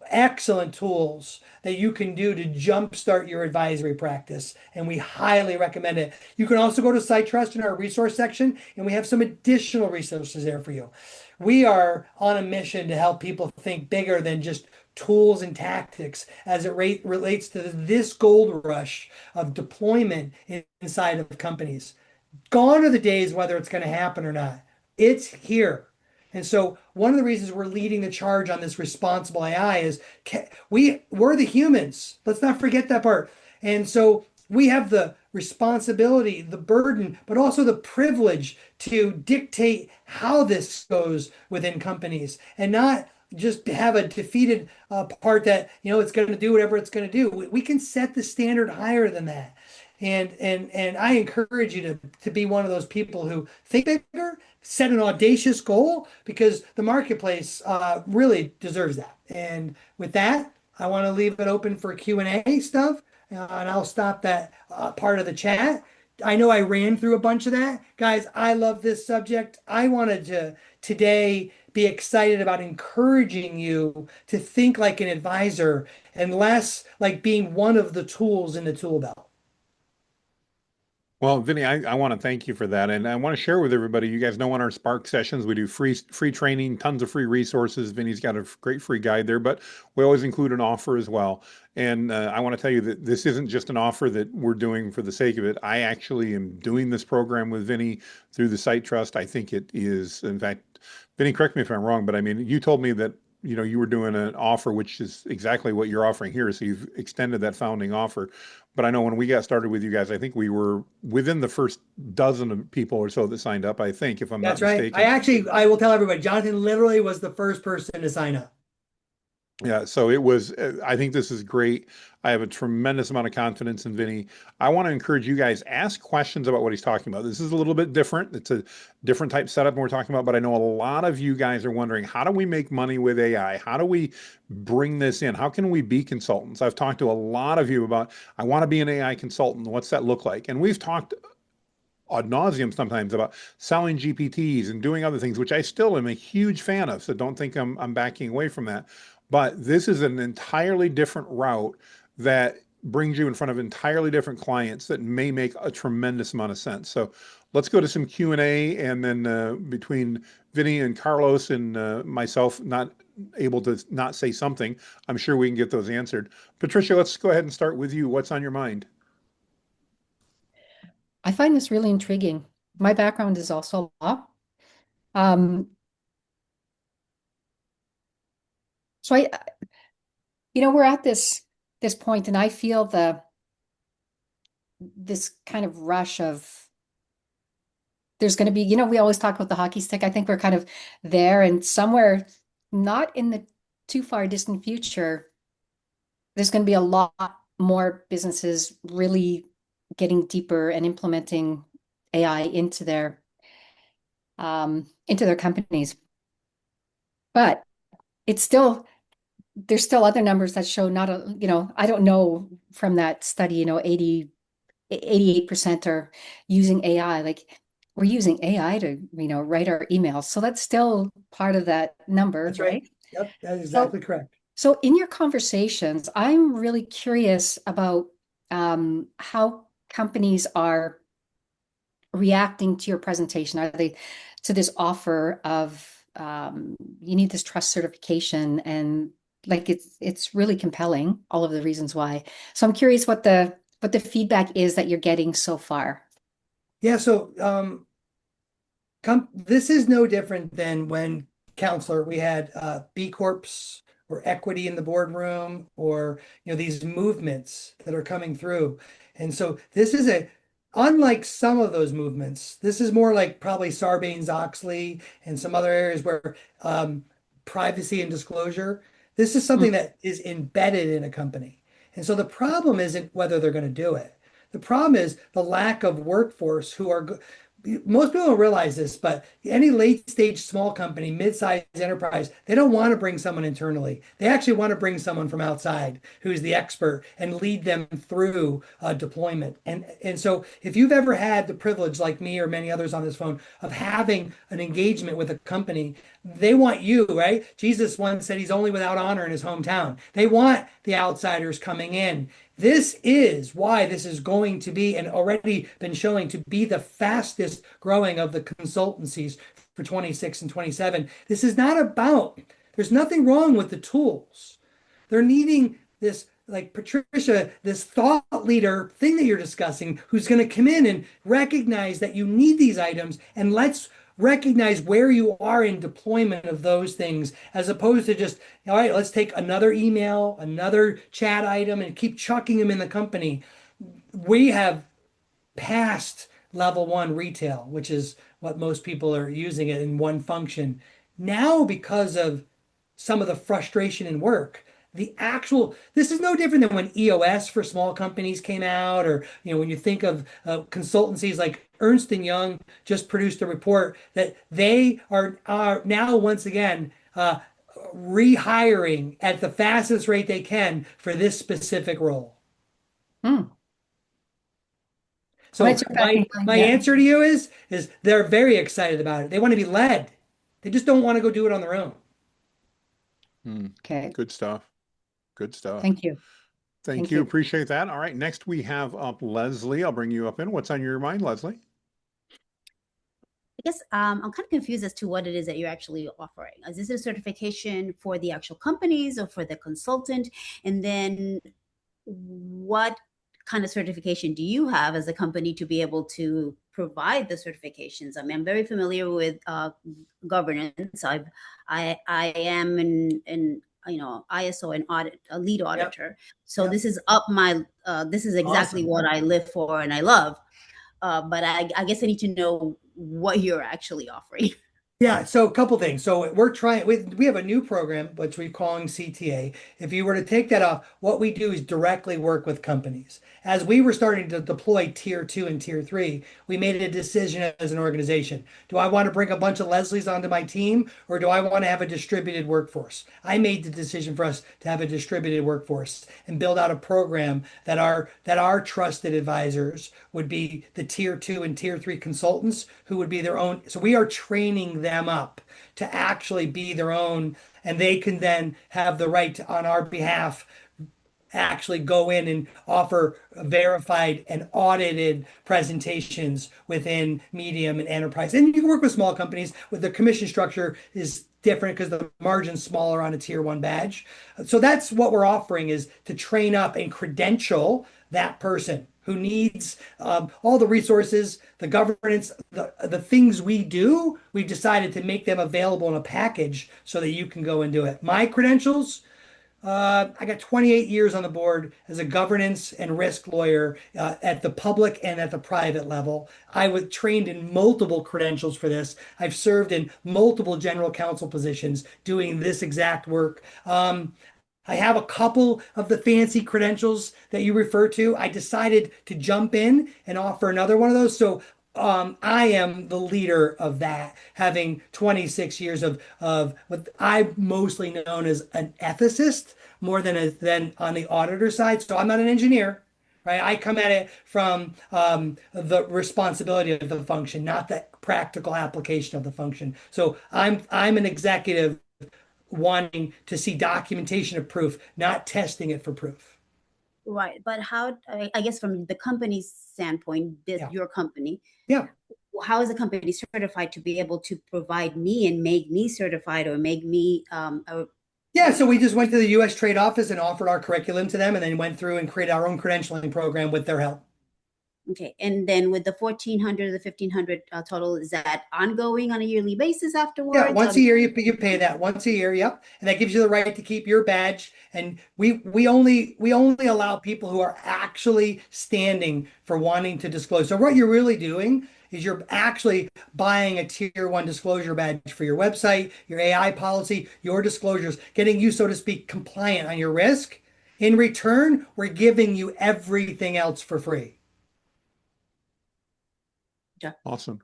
excellent tools that you can do to jumpstart your advisory practice. And we highly recommend it. You can also go to SiteTrust in our resource section, and we have some additional resources there for you. We are on a mission to help people think bigger than just tools and tactics as it relates to this gold rush of deployment inside of companies. Gone are the days whether it's going to happen or not. It's here. And so one of the reasons we're leading the charge on this responsible AI is we're the humans. Let's not forget that part. And so we have the responsibility, the burden, but also the privilege to dictate how this goes within companies and not just have a defeated part that it's going to do whatever it's going to do. We can set the standard higher than that. And I encourage you to be one of those people who think bigger, set an audacious goal because the marketplace really deserves that. And with that, I want to leave it open for Q&A stuff, and I'll stop that part of the chat. I know I ran through a bunch of that. Guys, I love this subject. I wanted to today be excited about encouraging you to think like an advisor and less like being one of the tools in the tool belt. Well, Vinny, I want to thank you for that. And I want to share with everybody, you guys know on our Spark sessions, we do free training, tons of free resources. Vinny's got a great free guide there, but we always include an offer as well. And I want to tell you that this isn't just an offer that we're doing for the sake of it. I actually am doing this program with Vinny through the Site Trust. I think it is, in fact, Vinny, correct me if I'm wrong, but I mean, you told me that you were doing an offer, which is exactly what you're offering here. So you've extended that founding offer. But I know when we got started with you guys, I think we were within the first dozen of people or so that signed up, I think, if I'm not That's right. mistaken. I will tell everybody, Jonathan literally was the first person to sign up. Yeah, so it was, I think this is great. I have a tremendous amount of confidence in Vinny. I want to encourage you guys, ask questions about what he's talking about. This is a little bit different. It's a different type setup we're talking about, but I know a lot of you guys are wondering, how do we make money with AI? How do we bring this in? How can we be consultants? I've talked to a lot of you about, I want to be an AI consultant. What's that look like? And we've talked ad nauseum sometimes about selling GPTs and doing other things, which I still am a huge fan of. So don't think I'm backing away from that. But this is an entirely different route that brings you in front of entirely different clients that may make a tremendous amount of sense. So let's go to some Q&A, and then between Vinny and Carlos and myself not able to not say something, I'm sure we can get those answered. Patricia, let's go ahead and start with you. What's on your mind? I find this really intriguing. My background is also law. Um, so we're at this point, and I feel this kind of rush of there's going to be, we always talk about the hockey stick. I think we're kind of there, and somewhere not in the too far distant future, there's going to be a lot more businesses really getting deeper and implementing AI into their companies. But it's still there's still other numbers that show not a, I don't know from that study, 88% are using AI. Like we're using AI to, write our emails. So that's still part of that number, That's right. right? Yep, that is So, exactly correct. so in your conversations, I'm really curious about how companies are reacting to your presentation? Are they to this offer of you need this trust certification, and like it's really compelling, all of the reasons why. So I'm curious what the feedback is that you're getting so far. Yeah, so this is no different than when counselor we had B Corps or equity in the boardroom, or these movements that are coming through. And so this is unlike some of those movements, this is more like probably Sarbanes-Oxley and some other areas where privacy and disclosure, this is something that is embedded in a company. And so the problem isn't whether they're going to do it. The problem is the lack of workforce who are most people don't realize this, but any late stage small company, mid-sized enterprise, they don't want to bring someone internally. They actually want to bring someone from outside who's the expert and lead them through deployment. And so if you've ever had the privilege, like me or many others on this phone, of having an engagement with a company, they want you, right? Jesus once said he's only without honor in his hometown. They want the outsiders coming in. This is why this is going to be, and already been showing to be, the fastest growing of the consultancies for 26 and 27. This is not about, there's nothing wrong with the tools. They're needing this, like Patricia, this thought leader thing that you're discussing, who's going to come in and recognize that you need these items, and let's recognize where you are in deployment of those things, as opposed to just, all right, let's take another email, another chat item, and keep chucking them in the company. We have past level one retail, which is what most people are using it in one function. Now, because of some of the frustration in work, this is no different than when EOS for small companies came out, or when you think of consultancies like Ernst and Young just produced a report that they are now once again rehiring at the fastest rate they can for this specific role. Hmm. What So is your my backing behind my that? answer to you is they're very excited about it. They want to be led. They just don't want to go do it on their own. Hmm. Okay, Good stuff. Good stuff. thank you. Thank Thank you. you. Appreciate that. All right. Next, we have up Leslie. I'll bring you up in. What's on your mind, Leslie? I guess I'm kind of confused as to what it is that you're actually offering. Is this a certification for the actual companies or for the consultant? And then what kind of certification do you have as a company to be able to provide the certifications? I mean, I'm very familiar with governance. I am in ISO and audit a lead Yep. auditor. So Yep. this is up my this is exactly Awesome. what I live for and I love. But I guess I need to know what you're actually offering. Yeah, so a couple things. So we're trying, we have a new program, which we're calling CTA. If you were to take that off, what we do is directly work with companies. As we were starting to deploy tier two and tier three, we made a decision as an organization. Do I want to bring a bunch of Leslies onto my team, or do I want to have a distributed workforce? I made the decision for us to have a distributed workforce and build out a program that our trusted advisors would be the tier two and tier three consultants who would be their own. So we are training them up to actually be their own, and they can then have the right to, on our behalf, actually go in and offer verified and audited presentations within medium and enterprise. And you can work with small companies with the commission structure is different because the margin's smaller on a tier one badge. So that's what we're offering is to train up and credential that person who needs all the resources, the governance, the things we do. We've decided to make them available in a package so that you can go and do it. My credentials, I got 28 years on the board as a governance and risk lawyer at the public and at the private level. I was trained in multiple credentials for this. I've served in multiple general counsel positions doing this exact work. I have a couple of the fancy credentials that you refer to. I decided to jump in and offer another one of those. So I am the leader of that, having 26 years of what I'm mostly known as an ethicist more than on the auditor side. So I'm not an engineer, right? I come at it from the responsibility of the function, not the practical application of the function. So I'm an executive wanting to see documentation of proof, not testing it for proof. Right. But how, I guess from the company's standpoint, this Yeah. your company, Yeah. how is the company certified to be able to provide me and make me certified or make me Yeah, so we just went to the US Trade Office and offered our curriculum to them and then went through and created our own credentialing program with their help. okay. And then with the 1,400, the 1,500 total, is that ongoing on a yearly basis Yeah, afterwards? once a year you pay that once a year, yep. And that gives you the right to keep your badge. And we only allow people who are actually standing for wanting to disclose. So what you're really doing is you're actually buying a tier one disclosure badge for your website, your AI policy, your disclosures, getting you, so to speak, compliant on your risk. In return, we're giving you everything else for free. Yeah. Awesome.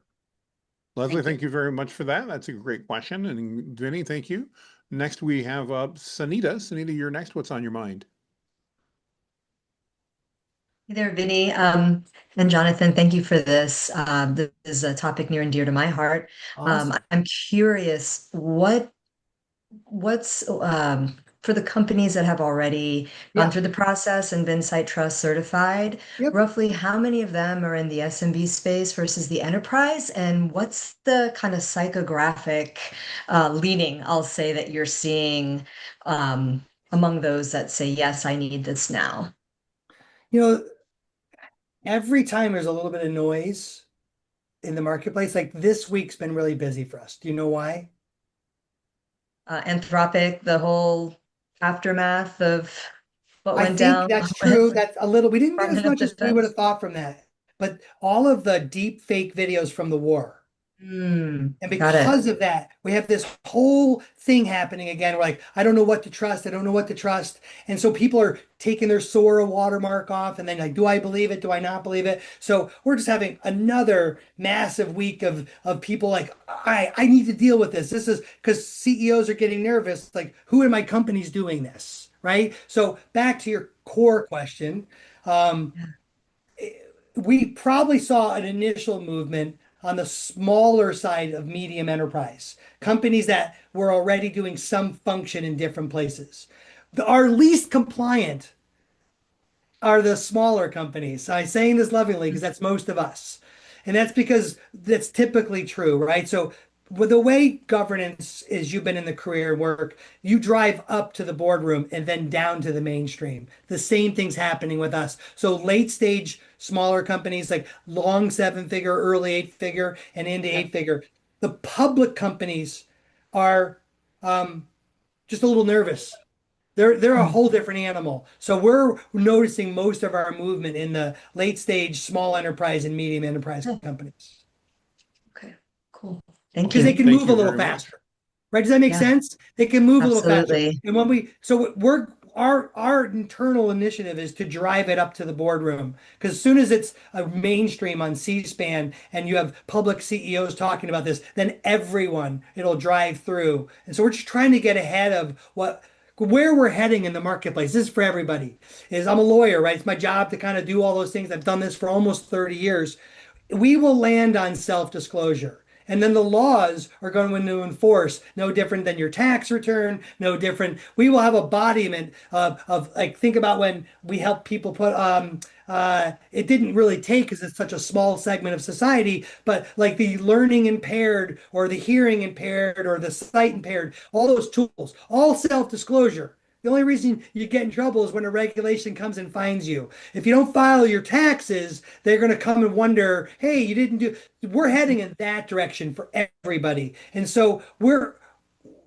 Leslie, Thank you. thank you very much for that. That's a great question. And Vinny, thank you. Next, we have Sanita. Sanita, you're next. What's on your mind? Hey there, Vinny, and Jonathan, thank you for this. This is a topic near and dear to my heart. Awesome. I'm curious, what's for the companies that have already gone Yeah. through the process and been Site Trust certified, Yep. roughly how many of them are in the SMB space versus the enterprise? And what's the kind of psychographic leaning, I'll say, that you're seeing among those that say, yes, I need this now? You know, every time there's a little bit of noise in the marketplace, like this week's been really busy for us. Do you know why? Anthropic, the whole aftermath of what I went think down that's true. with That's a little, we didn't get as Department of much as we would Defense. have thought from that. But all of the deep fake videos from the war. And Got it. because of that, we have this whole thing happening again. We're like, I don't know what to trust. I don't know what to trust. And so people are taking their Sora watermark off and then like, do I believe it? Do I not believe it? So we're just having another massive week of people like, I need to deal with this. This is because CEOs are getting nervous. Like, who in my company's doing this? Right. So back to your core question. Um, we probably saw an initial movement on the smaller side of medium enterprise, companies that were already doing some function in different places. Our least compliant are the smaller companies. I'm saying this lovingly because that's most of us. And that's because that's typically true, right? So with the way governance is, you've been in the career work, you drive up to the boardroom and then down to the mainstream. The same thing's happening with us. So late stage, smaller companies like long seven figure, early eight figure, and into Yep. eight figure. The public companies are just a little nervous. They're a Mm. whole different animal. So we're noticing most of our movement in the late stage, small enterprise and medium enterprise Yeah. companies Okay, cool. Thank because they you. Awesome. can Thank move a you little very much. faster. Right? Does that make Yeah, sense? They can move a little faster. absolutely. And when we, so we're, our internal initiative is to drive it up to the boardroom. Because as soon as it's a mainstream on C-SPAN and you have public CEOs talking about this, then everyone, it'll drive through. And so we're just trying to get ahead of where we're heading in the marketplace. This is for everybody. Is I'm a lawyer, right? It's my job to kind of do all those things. I've done this for almost 30 years. We will land on self-disclosure. And then the laws are going to enforce no different than your tax return, no different. We will have embodiment of like, think about when we help people put, it didn't really take because it's such a small segment of society, but like the learning impaired or the hearing impaired or the sight impaired, all those tools, all self-disclosure. The only reason you get in trouble is when a regulation comes and finds you. If you don't file your taxes, they're going to come and wonder, hey, you didn't do. We're heading in that direction for everybody. And so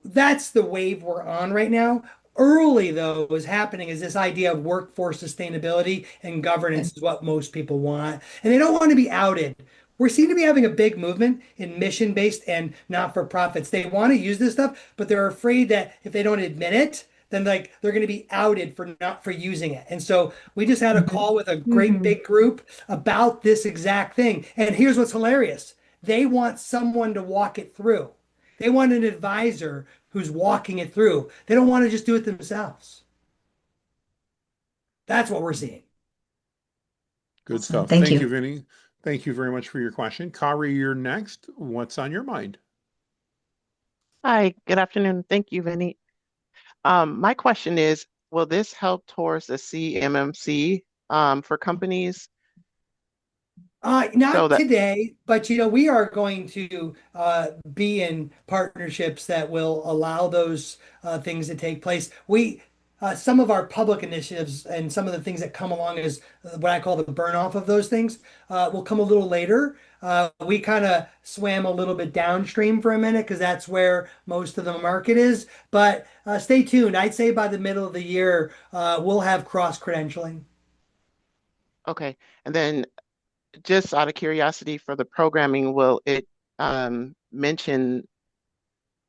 that's the wave we're on right now. Early, though, is happening is this idea of workforce sustainability and Okay. governance is what most people want. And they don't want to be outed. We seem to be having a big movement in mission-based and not-for-profits. They want to use this stuff, but they're afraid that if they don't admit it, then like they're going to be outed for not for using it. And so we just had a Mhm. call with a great Mhm. big group about this exact thing. And here's what's hilarious. They want someone to walk it through. They want an advisor who's walking it through. They don't want to just do it themselves. That's what we're seeing. Good Awesome. stuff. Thank Thank you. you, Vinny. Thank you very much for your question. Kari, you're next. What's on your mind? Hi, good afternoon. Thank you, Vinny. My question is, will this help towards the CMMC for companies so Not that, today, but we are going to be in partnerships that will allow those things to take place. We Some of our public initiatives and some of the things that come along as what I call the burn off of those things will come a little later. We kind of swam a little bit downstream for a minute because that's where most of the market is. But stay tuned. I'd say by the middle of the year, we'll have cross credentialing. okay. And then just out of curiosity for the programming, will it mention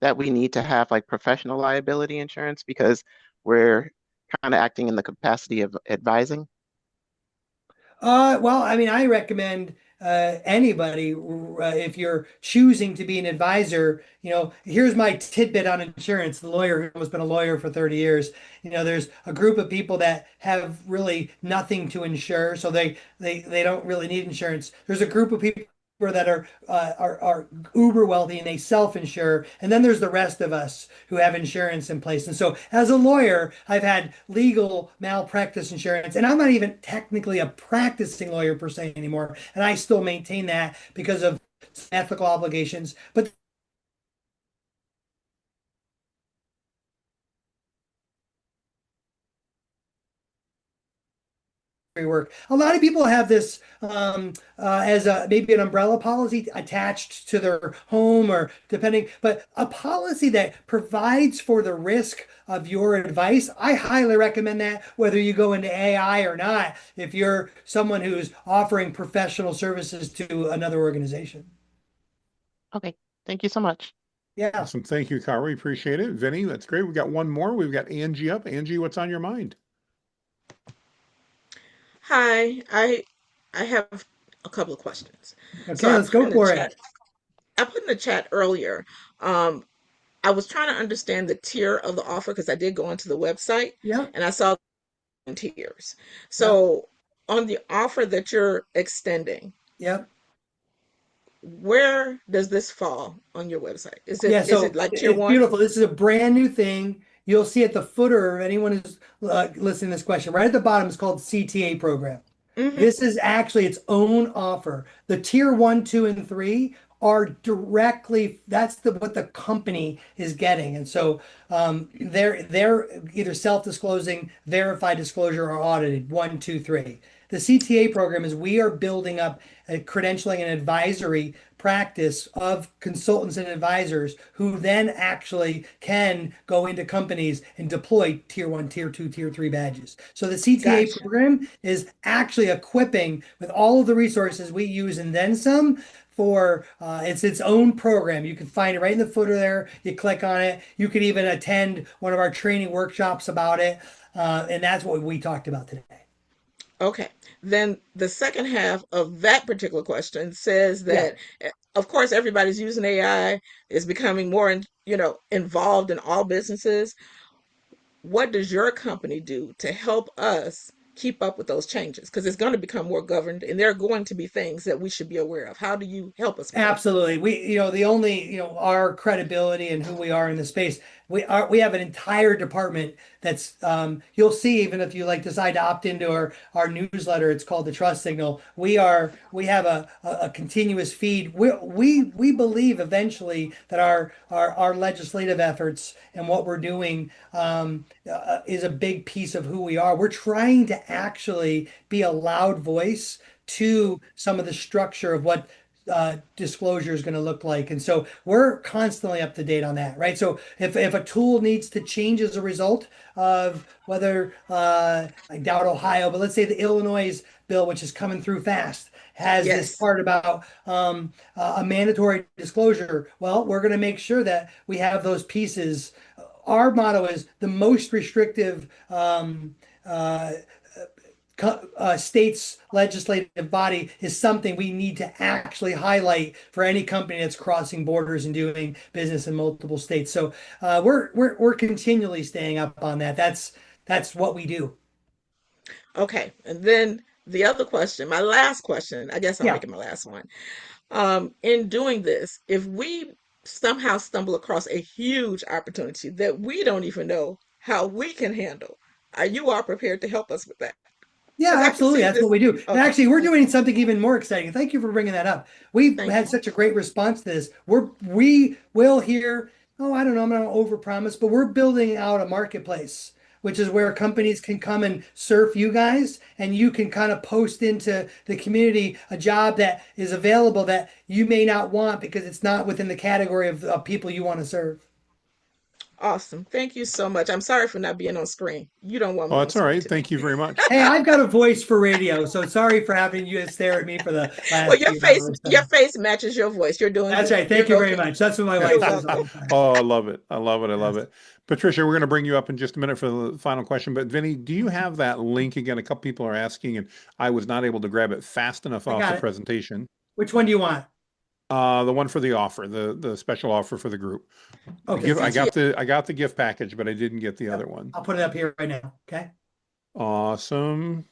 that we need to have like professional liability insurance because we're kind of acting in the capacity of advising? Well, I mean, I recommend anybody, if you're choosing to be an advisor, here's my tidbit on insurance. The lawyer who's been a lawyer for 30 years, there's a group of people that have really nothing to insure, so they don't really need insurance. There's a group of people that are uber wealthy and they self-insure, and then there's the rest of us who have insurance in place. And so, as a lawyer, I've had legal malpractice insurance, and I'm not even technically a practicing lawyer per se anymore, and I still maintain that because of ethical obligations. But work. A lot of people have this as maybe an umbrella policy attached to their home or depending, but a policy that provides for the risk of your advice. I highly recommend that whether you go into AI or not, if you're someone who's offering professional services to another organization. Okay, thank you so much. Yeah. Awesome. Thank you, Kari. Appreciate it. Vinny, that's great. We got one more. We've got Angie up. Angie, what's on your mind? Hi, I have a couple of questions. So Okay, I let's put go in the for it. chat, I put in the chat earlier. Um, I was trying to understand the tier of the offer because I did go onto the website Yep. and I saw tiers. Yep. So on the offer that you're extending, Yep. where does this fall on your website? Is it Yeah, is it so like tier it's one? beautiful. This is a brand new thing. you'll see at the footer, if anyone who's listening to this question, right at the bottom is called CTA program. Hmm. This is actually its own offer. The tier one, two, and three are directly, that's what the company is getting. And so they're either self-disclosing, verified disclosure, or audited, one, two, three. The CTA program is we are building up a credentialing and advisory practice of consultants and advisors who then actually can go into companies and deploy tier one, tier two, tier three badges. So the CTA Gotcha. program is actually equipping with all of the resources we use and then some for it's its own program. You can find it right in the footer there. You click on it. You could even attend one of our training workshops about it. And that's what we talked about today. Okay. Then the second half of that particular question says Yeah. that, of course, everybody's using AI, is becoming more, involved in all businesses. What does your company do to help us keep up with those changes? Because it's going to become more governed, and there are going to be things that we should be aware of. How do you help us with that? Absolutely. The only, our credibility and who we are in the space, we have an entire department that's, you'll see, even if you like decide to opt into our newsletter, it's called the Trust Signal. We have a continuous feed. We believe eventually that our legislative efforts and what we're doing, is a big piece of who we are. We're trying to actually be a loud voice to some of the structure of what disclosure is going to look like. And so we're constantly up to date on that, right? So if a tool needs to change as a result of whether, I doubt Ohio, but let's say the Illinois bill, which is coming through fast, has this Yes. part about a mandatory disclosure. Well, we're going to make sure that we have those pieces. Our motto is the most restrictive uh, state's legislative body is something we need to actually highlight for any company that's crossing borders and doing business in multiple states. So we're continually staying up on that. That's what we do. Okay. And then the other question, my last question, I guess I'll Yeah. make it my last one. In doing this, if we somehow stumble across a huge opportunity that we don't even know how we can handle, are you all prepared to help us with that? Yeah, Because I can absolutely. see That's what this. we do. And Okay. actually, we're Okay. doing something even more exciting. Thank you for bringing that up. We've Thank had you. such a great response to this. We will hear, oh, I don't know, I'm not gonna overpromise, but we're building out a marketplace, which is where companies can come and surf you guys, and you can kind of post into the community a job that is available that you may not want because it's not within the category of people you want to serve. Awesome. Thank you so much. I'm sorry for not being on screen. You don't want Oh, me on that's all screen right. today. Thank you very much. Hey, I've got a voice for radio, so sorry for having you stare at me for the Well, last your few face, hours. your face matches your voice. You're doing That's good. right. You're Thank you very okay. much. That's what my You're wife says all welcome. the time. Oh, I love it. I love it. I love Yes. it. Patricia, we're going to bring you up in just a minute for the final question. But Vinny, do you have that link again? A couple people are asking, and I was not able to grab it fast enough I off the got it. presentation. Which one do you want? The one for the offer, the special offer for the group. The Okay, gift, got it. CTA. I got the gift package, but I didn't get the other Yep. one. I'll put it up here right now. Okay. Awesome.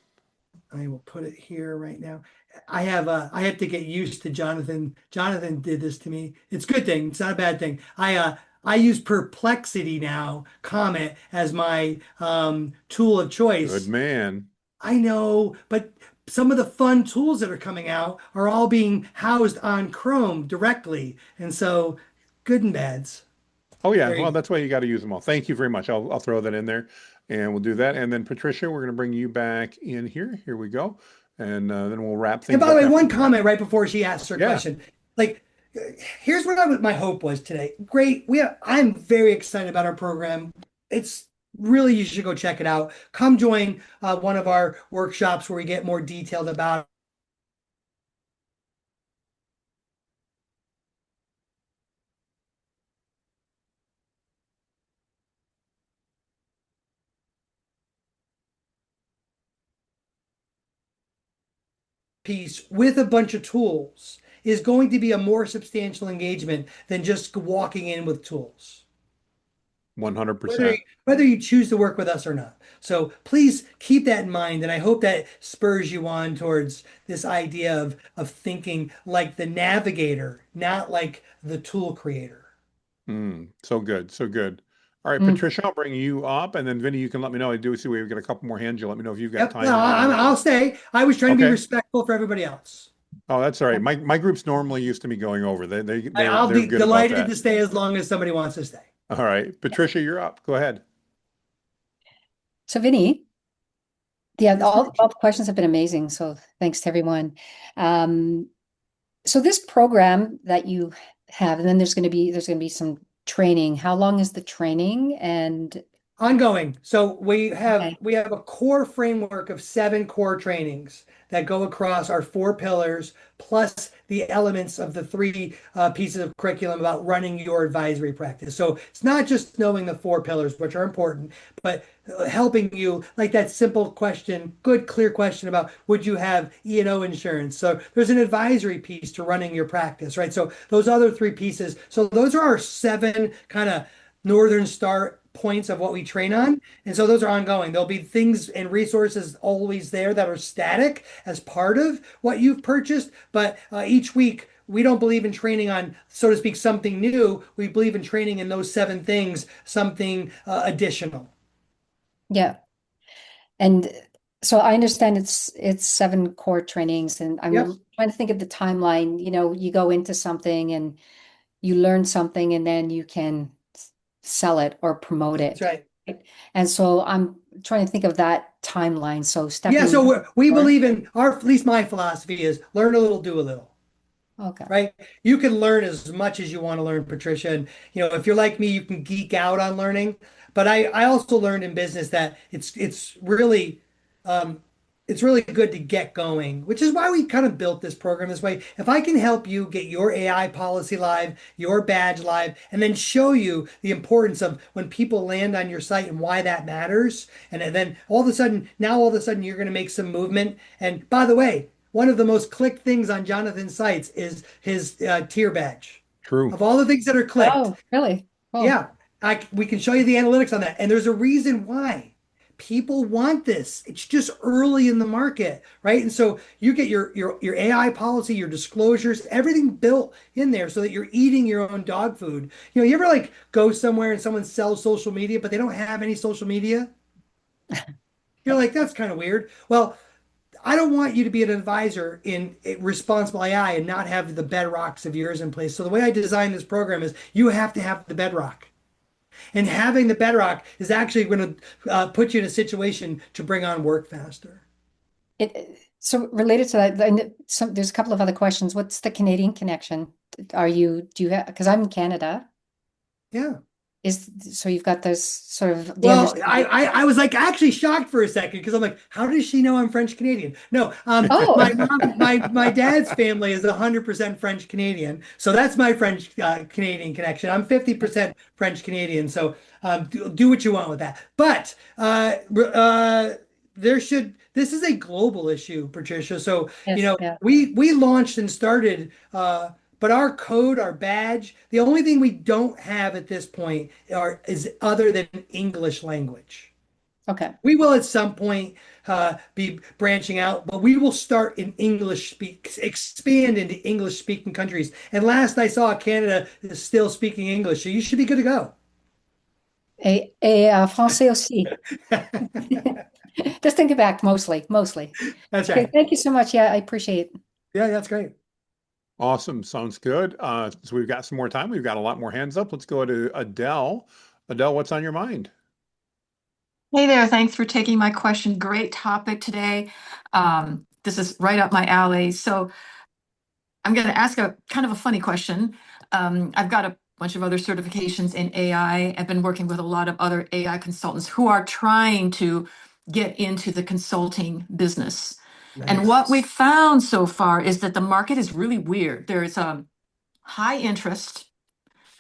I will put it here right now. I have to get used to Jonathan. Jonathan did this to me. It's a good thing. It's not a bad thing. I use Perplexity now, Comet, as my tool of Good choice. man. I know, but some of the fun tools that are coming out are all being housed on Chrome directly. And so good and bads. Oh yeah, There well you go. that's why you got to use them all. Thank you very much. I'll throw that in there, and we'll do that. And then Patricia, we're going to bring you back in here. Here we go, and then we'll wrap And things by the up way, after one that. comment right before she asked her Yeah. question. Like, here's what my hope was today. Great. I'm very excited about our program. It's really, you should go check it out. Come join one of our workshops where we get more detailed about piece with a bunch of tools is going to be a more substantial engagement than just walking in with tools. whether 100%. whether you choose to work with us or not. So please keep that in mind, and I hope that spurs you on towards this idea of thinking like the navigator, not like the tool creator. So good. So good. All right, Mm. Patricia, I'll bring you up, and then Vinny, you can let me know. I do see we've got a couple more hands. You let me know if you've got Yep. No, time or I'll stay. I was trying to be okay. respectful for everybody else. Oh, that's all right. My group's normally used to me going over. I'll They're be good about delighted to that. stay as long as somebody wants to stay. All right, Patricia, you're up. Go ahead. So Vinny, yeah, all the questions have been amazing. So thanks to everyone. Um, so this program that you have, and then there's going to be some training. How long is the training? And Ongoing. So we have okay, we have a core framework of 7 core trainings that go across our 4 pillars, plus the elements of the 3 pieces of curriculum about running your advisory practice. So it's not just knowing the 4 pillars, which are important, but helping you, like that simple question, good, clear question about would you have E&O insurance? So there's an advisory piece to running your practice, right? So those other 3 pieces. So those are our 7 kind of Northern Star points of what we train on. And so those are ongoing. There'll be things and resources always there that are static as part of what you've purchased. But each week, we don't believe in training on, so to speak, something new. We believe in training in those 7 things, something additional. yeah. And so I understand it's 7 core trainings, and Yep, I'm trying to think of the timeline. You go into something and you learn something, and then you can sell it or promote that's it. right. Right? And so I'm trying to think of that timeline. So Yeah, stepping so we forward. believe in at least my philosophy is learn a little, do a little. Okay. Right? You can learn as much as you want to learn, Patricia. And if you're like me, you can geek out on learning. But I also learned in business that um, it's really good to get going, which is why we kind of built this program this way. If I can help you get your AI policy live, your badge live, and then show you the importance of when people land on your site and why that matters, and then all of a sudden, you're going to make some movement. And by the way, one of the most clicked things on Jonathan's sites is his tier badge. True. Of all the things that are clicked, Oh, really? Oh, yeah, we can show you the analytics on that. And there's a reason why. People want this. It's just early in the market, right? And so you get your AI policy, your disclosures, everything built in there so that you're eating your own dog food. You ever like go somewhere and someone sells social media, but they don't have any social media? You're like, that's kind of weird. Well, I don't want you to be an advisor in responsible AI and not have the bedrocks of yours in place. So the way I designed this program is you have to have the bedrock. And having the bedrock is actually going to put you in a situation to bring on work faster. so related to that, then there's a couple of other questions. What's the Canadian connection? Do you have, because I'm in Canada, Yeah. so you've got this sort of the Well, understanding. I was like actually shocked for a second because I'm like, how does she know I'm French Canadian? No, Oh, my dad's family is 100% French Canadian, so that's my French Canadian connection. I'm 50% French Canadian, so do what you want with that. But this is a global issue, Patricia. So yes, yeah. we launched and started. But our code, our badge, the only thing we don't have at this point is other than English language. Okay. We will at some point be branching out, but we will start in expand into English speaking countries. And last I saw, Canada is still speaking English, so you should be good to go. Français aussi. Just think back mostly. That's Okay, right. thank you so much. Yeah, I appreciate it. Yeah, that's great. Awesome. Sounds good. So we've got some more time. We've got a lot more hands up. Let's go to Adele. Adele, what's on your mind? Hey there, thanks for taking my question. Great topic today. This is right up my alley. So I'm going to ask a kind of a funny question. I've got a bunch of other certifications in AI. I've been working with a lot of other AI consultants who are trying to get into the consulting business. And what Nice. we've found so far is that the market is really weird. There's high interest,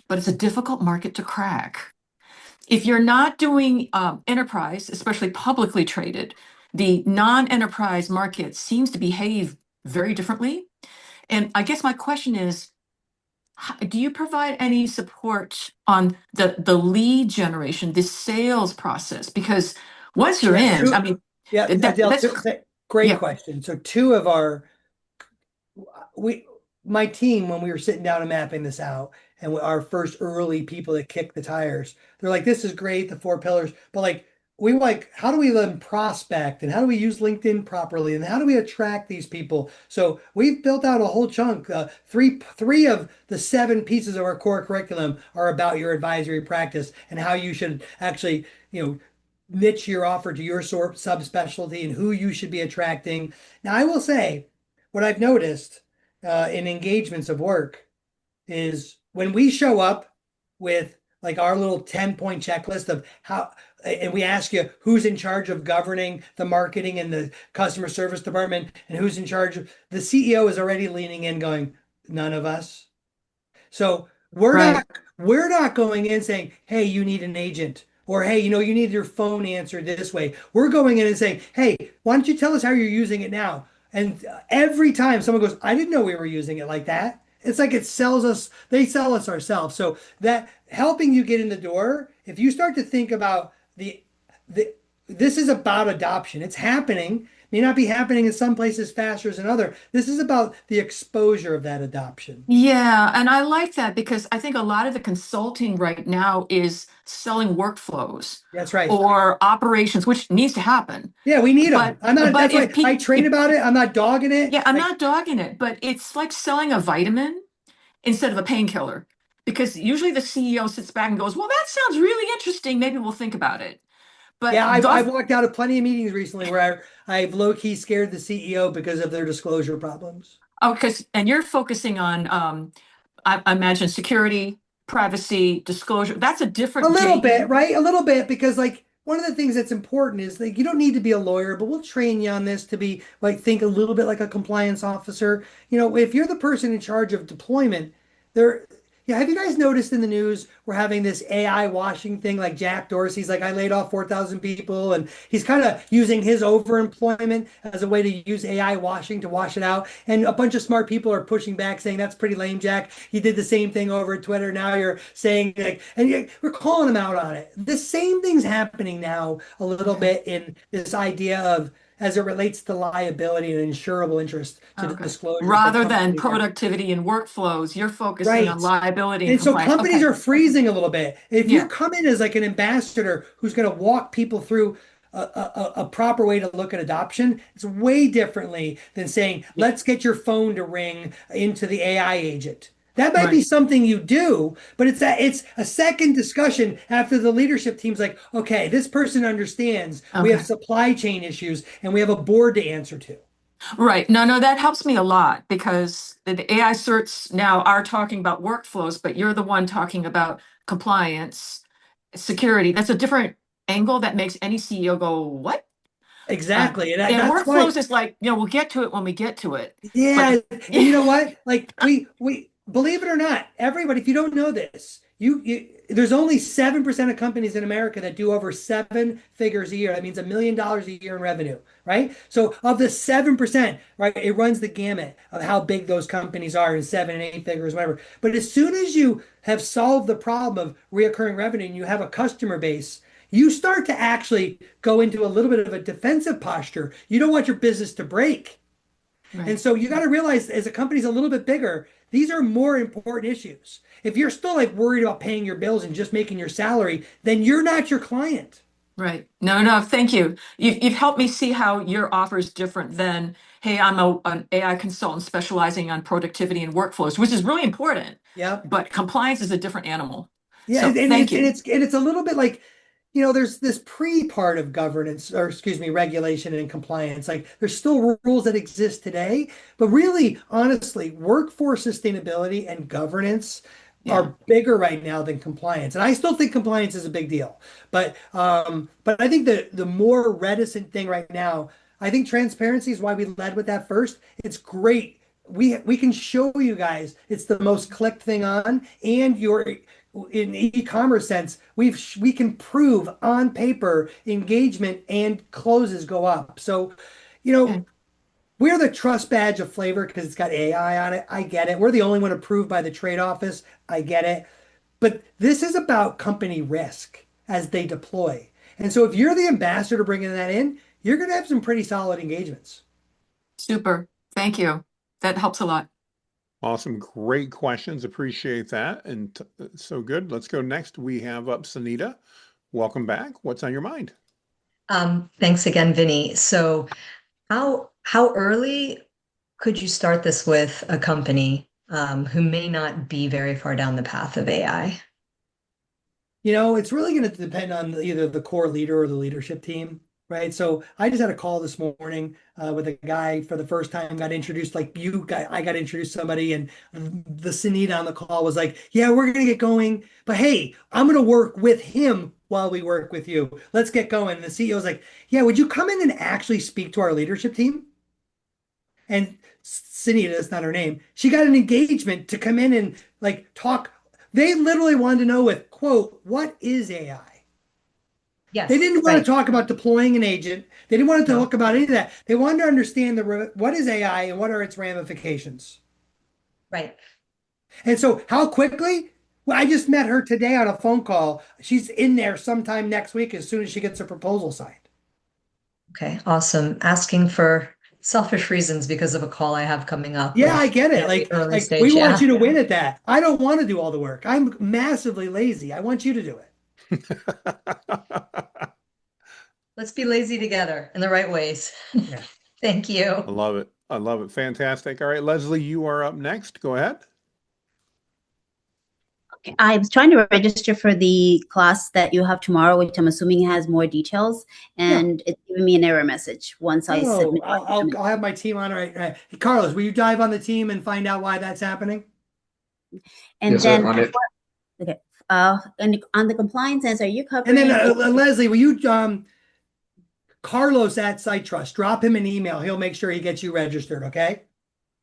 but it's a difficult market to crack. If you're not doing enterprise, especially publicly traded, the non-enterprise market seems to behave very differently. And I guess my question is, do you provide any support on the lead generation, the sales process? Because once you're Yeah, in, I mean, Adele, that's great yeah. question. So two of our we my team, when we were sitting down and mapping this out, and our first early people that kicked the tires, they're like, "This is great, the four pillars," but like we like, how do we then prospect and how do we use LinkedIn properly and how do we attract these people? So we've built out a whole chunk. Three of the seven pieces of our core curriculum are about your advisory practice and how you should actually, niche your offer to your sort subspecialty and who you should be attracting. Now, I will say what I've noticed in engagements of work is when we show up with like our little 10-point checklist of how, and we ask you who's in charge of governing the marketing and the customer service department and who's in charge of, the CEO is already leaning in going, none of us. So we're Right. not going in saying, hey, you need an agent. Or hey, you need your phone answered this way. We're going in and saying, hey, why don't you tell us how you're using it now? And every time someone goes, I didn't know we were using it like that. It's like it sells us, they sell us ourselves. So that helping you get in the door, if you start to think about the this is about adoption. It's happening. May not be happening in some places faster than other. This is about the exposure of that adoption. Yeah, and I like that because I think a lot of the consulting right now is selling workflows That's right. or operations, which needs to happen. Yeah, we need them. But I'm not, but that's if why I people, train about it. I'm not dogging it. yeah, I'm Like, not dogging it, but it's like selling a vitamin instead of a painkiller. Because usually the CEO sits back and goes, "Well, that sounds really interesting. Maybe we'll think about it." But yeah, those, I've walked out of plenty of meetings recently where I've low key scared the CEO because of their disclosure problems. oh, because and you're focusing on, I imagine security, privacy, disclosure. That's a A different little bit, JD. right? A little bit, because like one of the things that's important is like you don't need to be a lawyer, but we'll train you on this to be like think a little bit like a compliance officer. If you're the person in charge of deployment, there yeah, have you guys noticed in the news we're having this AI washing thing like Jack Dorsey's like I laid off 4,000 people and he's kind of using his overemployment as a way to use AI washing to wash it out. And a bunch of smart people are pushing back saying that's pretty lame, Jack. You did the same thing over at Twitter. Now you're saying like, and we're calling him out on it. The same thing's happening now a little Okay. bit in this idea of as it relates to liability and insurable interest to Okay. disclosures that Rather than companies are. productivity and workflow, you're focusing on Right. liability and And so compliance. companies Okay. are freezing a little bit. If you Yeah. come in as like an ambassador who's going to walk people through a proper way to look at adoption, it's way differently than saying, Yeah. let's get your phone to ring into the AI agent. That might be Right. something you do, but it's a second discussion after the leadership team's like, okay, this person understands we have Okay. supply chain issues and we have a board to answer to. Right. No, no, that helps me a lot because the AI certs now are talking about workflows, but you're the one talking about compliance, security. That's a different angle that makes any CEO go, "What?" Exactly. And And that's why. workflows is like, we'll get to it when we get to it. But Yeah, and you know what? Like we believe it or not, everybody, if you don't know this, you there's only 7% of companies in America that do over seven figures a year. That means $1 million a year in revenue, right? So of the 7%, right, it runs the gamut of how big those companies are in seven and eight figures, whatever. But as soon as you have solved the problem of reoccurring revenue and you have a customer base, you start to actually go into a little bit of a defensive posture. You don't want your business to break. And right, so you got to realize as a company's a little bit bigger, these are more important issues. If you're still like worried about paying your bills and just making your salary, then you're not your client. right. No, no, thank you. You've helped me see how your offer is different than, hey, an AI consultant specializing on productivity and workflows, which is really important, Yep. but compliance is a different animal. Yeah, So and thank it's and you. it's and it's a little bit like, there's this pre-part of governance, or excuse me, regulation and compliance. Like there's still rules that exist today, but really, honestly, workforce sustainability and governance Yeah. are bigger right now than compliance. And I still think compliance is a big deal. But I think the more reticent thing right now, I think transparency is why we led with that first. It's great. We can show you guys it's the most clicked thing on, and you're in e-commerce sense, we can prove on paper engagement and closes go up. So, you know, Okay. we're the trust badge of flavor because it's got AI on it. I get it. We're the only one approved by the trade office. I get it. But this is about company risk as they deploy. And so if you're the ambassador bringing that in, you're going to have some pretty solid engagements. Super. Thank you. That helps a lot. Awesome. Great questions. Appreciate that. And so good. Let's go next. We have up Sunita. Welcome back. What's on your mind? Thanks again, Vinny. So how early could you start this with a company who may not be very far down the path of AI? It's really going to depend on either the core leader or the leadership team, right? So I just had a call this morning with a guy for the first time, got introduced like I got introduced to somebody, and the Sunita on the call was like, yeah, we're going to get going, but hey, I'm going to work with him while we work with you. Let's get going. And the CEO was like, yeah, would you come in and actually speak to our leadership team? And Sunita, that's not her name. She got an engagement to come in and like talk. They literally wanted to know with quote, what is AI? They Yes, didn't want to right. talk about deploying an agent. They didn't want to No, talk about any of that. They wanted to understand what is AI and what are its ramifications. right. And so how quickly? Well, I just met her today on a phone call. She's in there sometime next week as soon as she gets her proposal signed. Okay, awesome. Asking for selfish reasons because of a call I have coming up Yeah, I with get it. very early We stage. want Yeah. you to win at that. I don't want to do all the work. I'm massively lazy. I want you to do it. Let's be lazy together in the right ways. Yeah. Thank I you. love it. I love it. Fantastic. All right, Leslie, you are up next. Go ahead. I was trying to register for the class that you have tomorrow, which I'm assuming has more details, Yeah. and it's giving me an error message once I Oh, submit. I'll have my team on it right. Hey, Carlos, will you dive on the team and find out why that's happening? And Yes, sir. then, On it. okay, and on the compliance end, are you And then covering Leslie, will you Carlos at Site Trust, drop him an email. He'll make sure he gets you registered. Okay.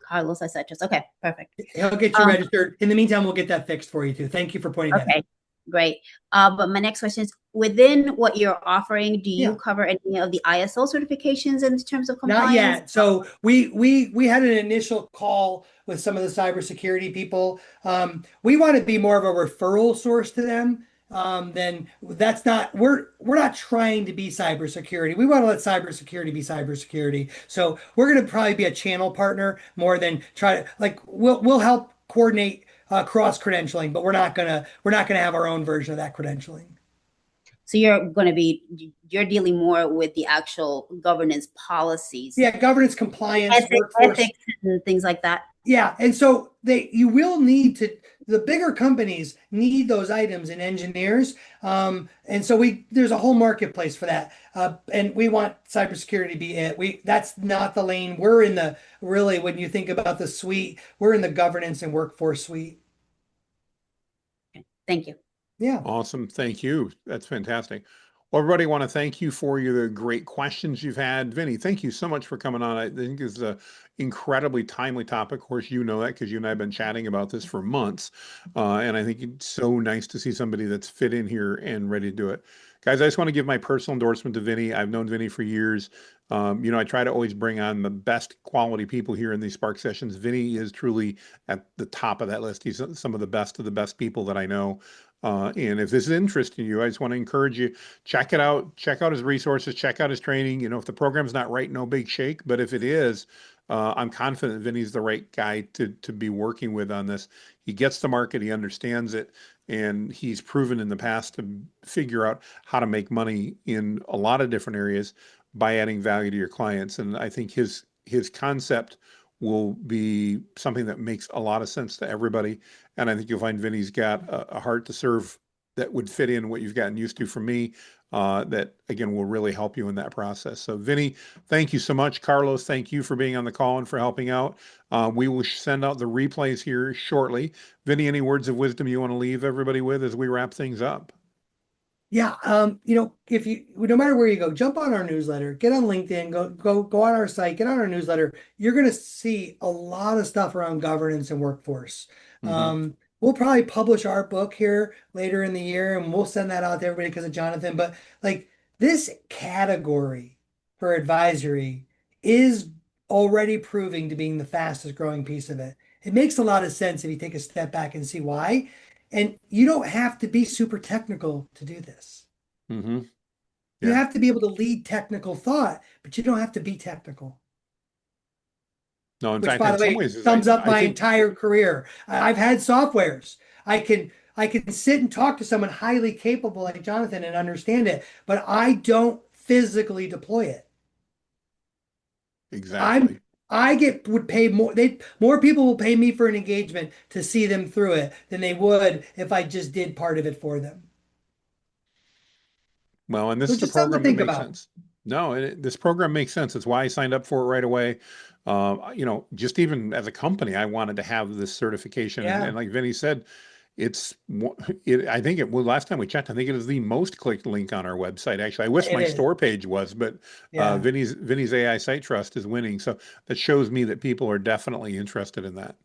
Carlos? I said just okay, perfect. He'll get you registered. In the meantime, we'll get that fixed for you too. Thank you for pointing that out. Okay, great. But my next question is, within what you're offering, do you Yeah. cover any of the ISO certifications in terms of Not compliance? yet. So we had an initial call with some of the cybersecurity people. We want to be more of a referral source to them. Then that's not we're not trying to be cybersecurity. We want to let cybersecurity be cybersecurity. So we're going to probably be a channel partner more than try to like we'll help coordinate cross credentialing, but we're not gonna have our own version of that credentialing. So you're dealing more with the actual governance policies, Yeah, governance, compliance, workforce. ethics, and things like that. Yeah, and so you will need to the bigger companies need those items in engineers, and so there's a whole marketplace for that, and we want cybersecurity to be it. That's not the lane we're in. The really when you think about the suite, we're in the governance and workforce suite. Okay, thank you. Yeah. Awesome. Thank you. That's fantastic. Well, everybody, want to thank you for your great questions you've had. Vinny, thank you so much for coming on. I think it's an incredibly timely topic. Of course, you know that because you and I have been chatting about this for months. And I think it's so nice to see somebody that's fit in here and ready to do it. Guys, I just want to give my personal endorsement to Vinny. I've known Vinny for years. I try to always bring on the best quality people here in these Spark sessions. Vinny is truly at the top of that list. He's some of the best people that I know. And if this is interesting to you, I just want to encourage you, check it out, check out his resources, check out his training. If the program's not right, no big shake. But if it is, I'm confident Vinny's the right guy to be working with on this. He gets the market, he understands it, and he's proven in the past to figure out how to make money in a lot of different areas by adding value to your clients. And I think his concept will be something that makes a lot of sense to everybody. And I think you'll find Vinny's got a heart to serve that would fit in what you've gotten used to from me. That again will really help you in that process. So, Vinny, thank you so much. Carlos, thank you for being on the call and for helping out. We will send out the replays here shortly. Vinny, any words of wisdom you want to leave everybody with as we wrap things up? Yeah, if you no matter where you go, jump on our newsletter, get on LinkedIn, go on our site, get on our newsletter. You're going to see a lot of stuff around governance and workforce. We'll probably publish our book here later in the year, and we'll send that out to everybody because of Jonathan. But like this category for advisory is already proving to being the fastest growing piece of it. It makes a lot of sense if you take a step back and see why. And you don't have to be super technical to do this. Mm-hmm. You Yeah. have to be able to lead technical thought, but you don't have to be technical. No, in which, fact, by in the some way, ways, sums up I my think entire career. I've had softwares. I can sit and talk to someone highly capable like Jonathan and understand it, but I don't physically deploy it. I'm exactly. I get would pay more. More people will pay me for an engagement to see them through it than they would if I just did part of it for them. Well, and this So is a just something to program that think makes about. sense. No, this program makes sense. It's why I signed up for it right away. Just even as a company, I wanted to have this certification, and Yeah, like Vinny said, it's I think it well last time we checked, I think it is the most clicked link on our website. Actually, I wish it my is. store page was, but Yeah. Vinny's AI Site Trust is winning, so that shows me that people are definitely interested in that.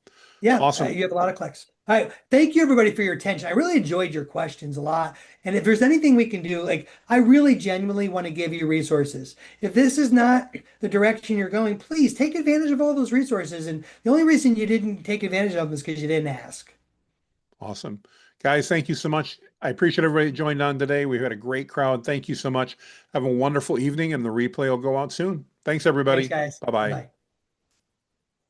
Yeah, Awesome. you have a lot of clicks. All right. Thank you, everybody, for your attention. I really enjoyed your questions a lot. And if there's anything we can do, like, I really genuinely want to give you resources. If this is not the direction you're going, please take advantage of all those resources. And the only reason you didn't take advantage of them is because you didn't ask. Awesome. Guys, thank you so much. I appreciate everybody that joined on today. We've had a great crowd. Thank you so much. Have a wonderful evening, and the replay will go out soon. Thanks, Thanks, everybody. guys. Bye bye. Bye-bye.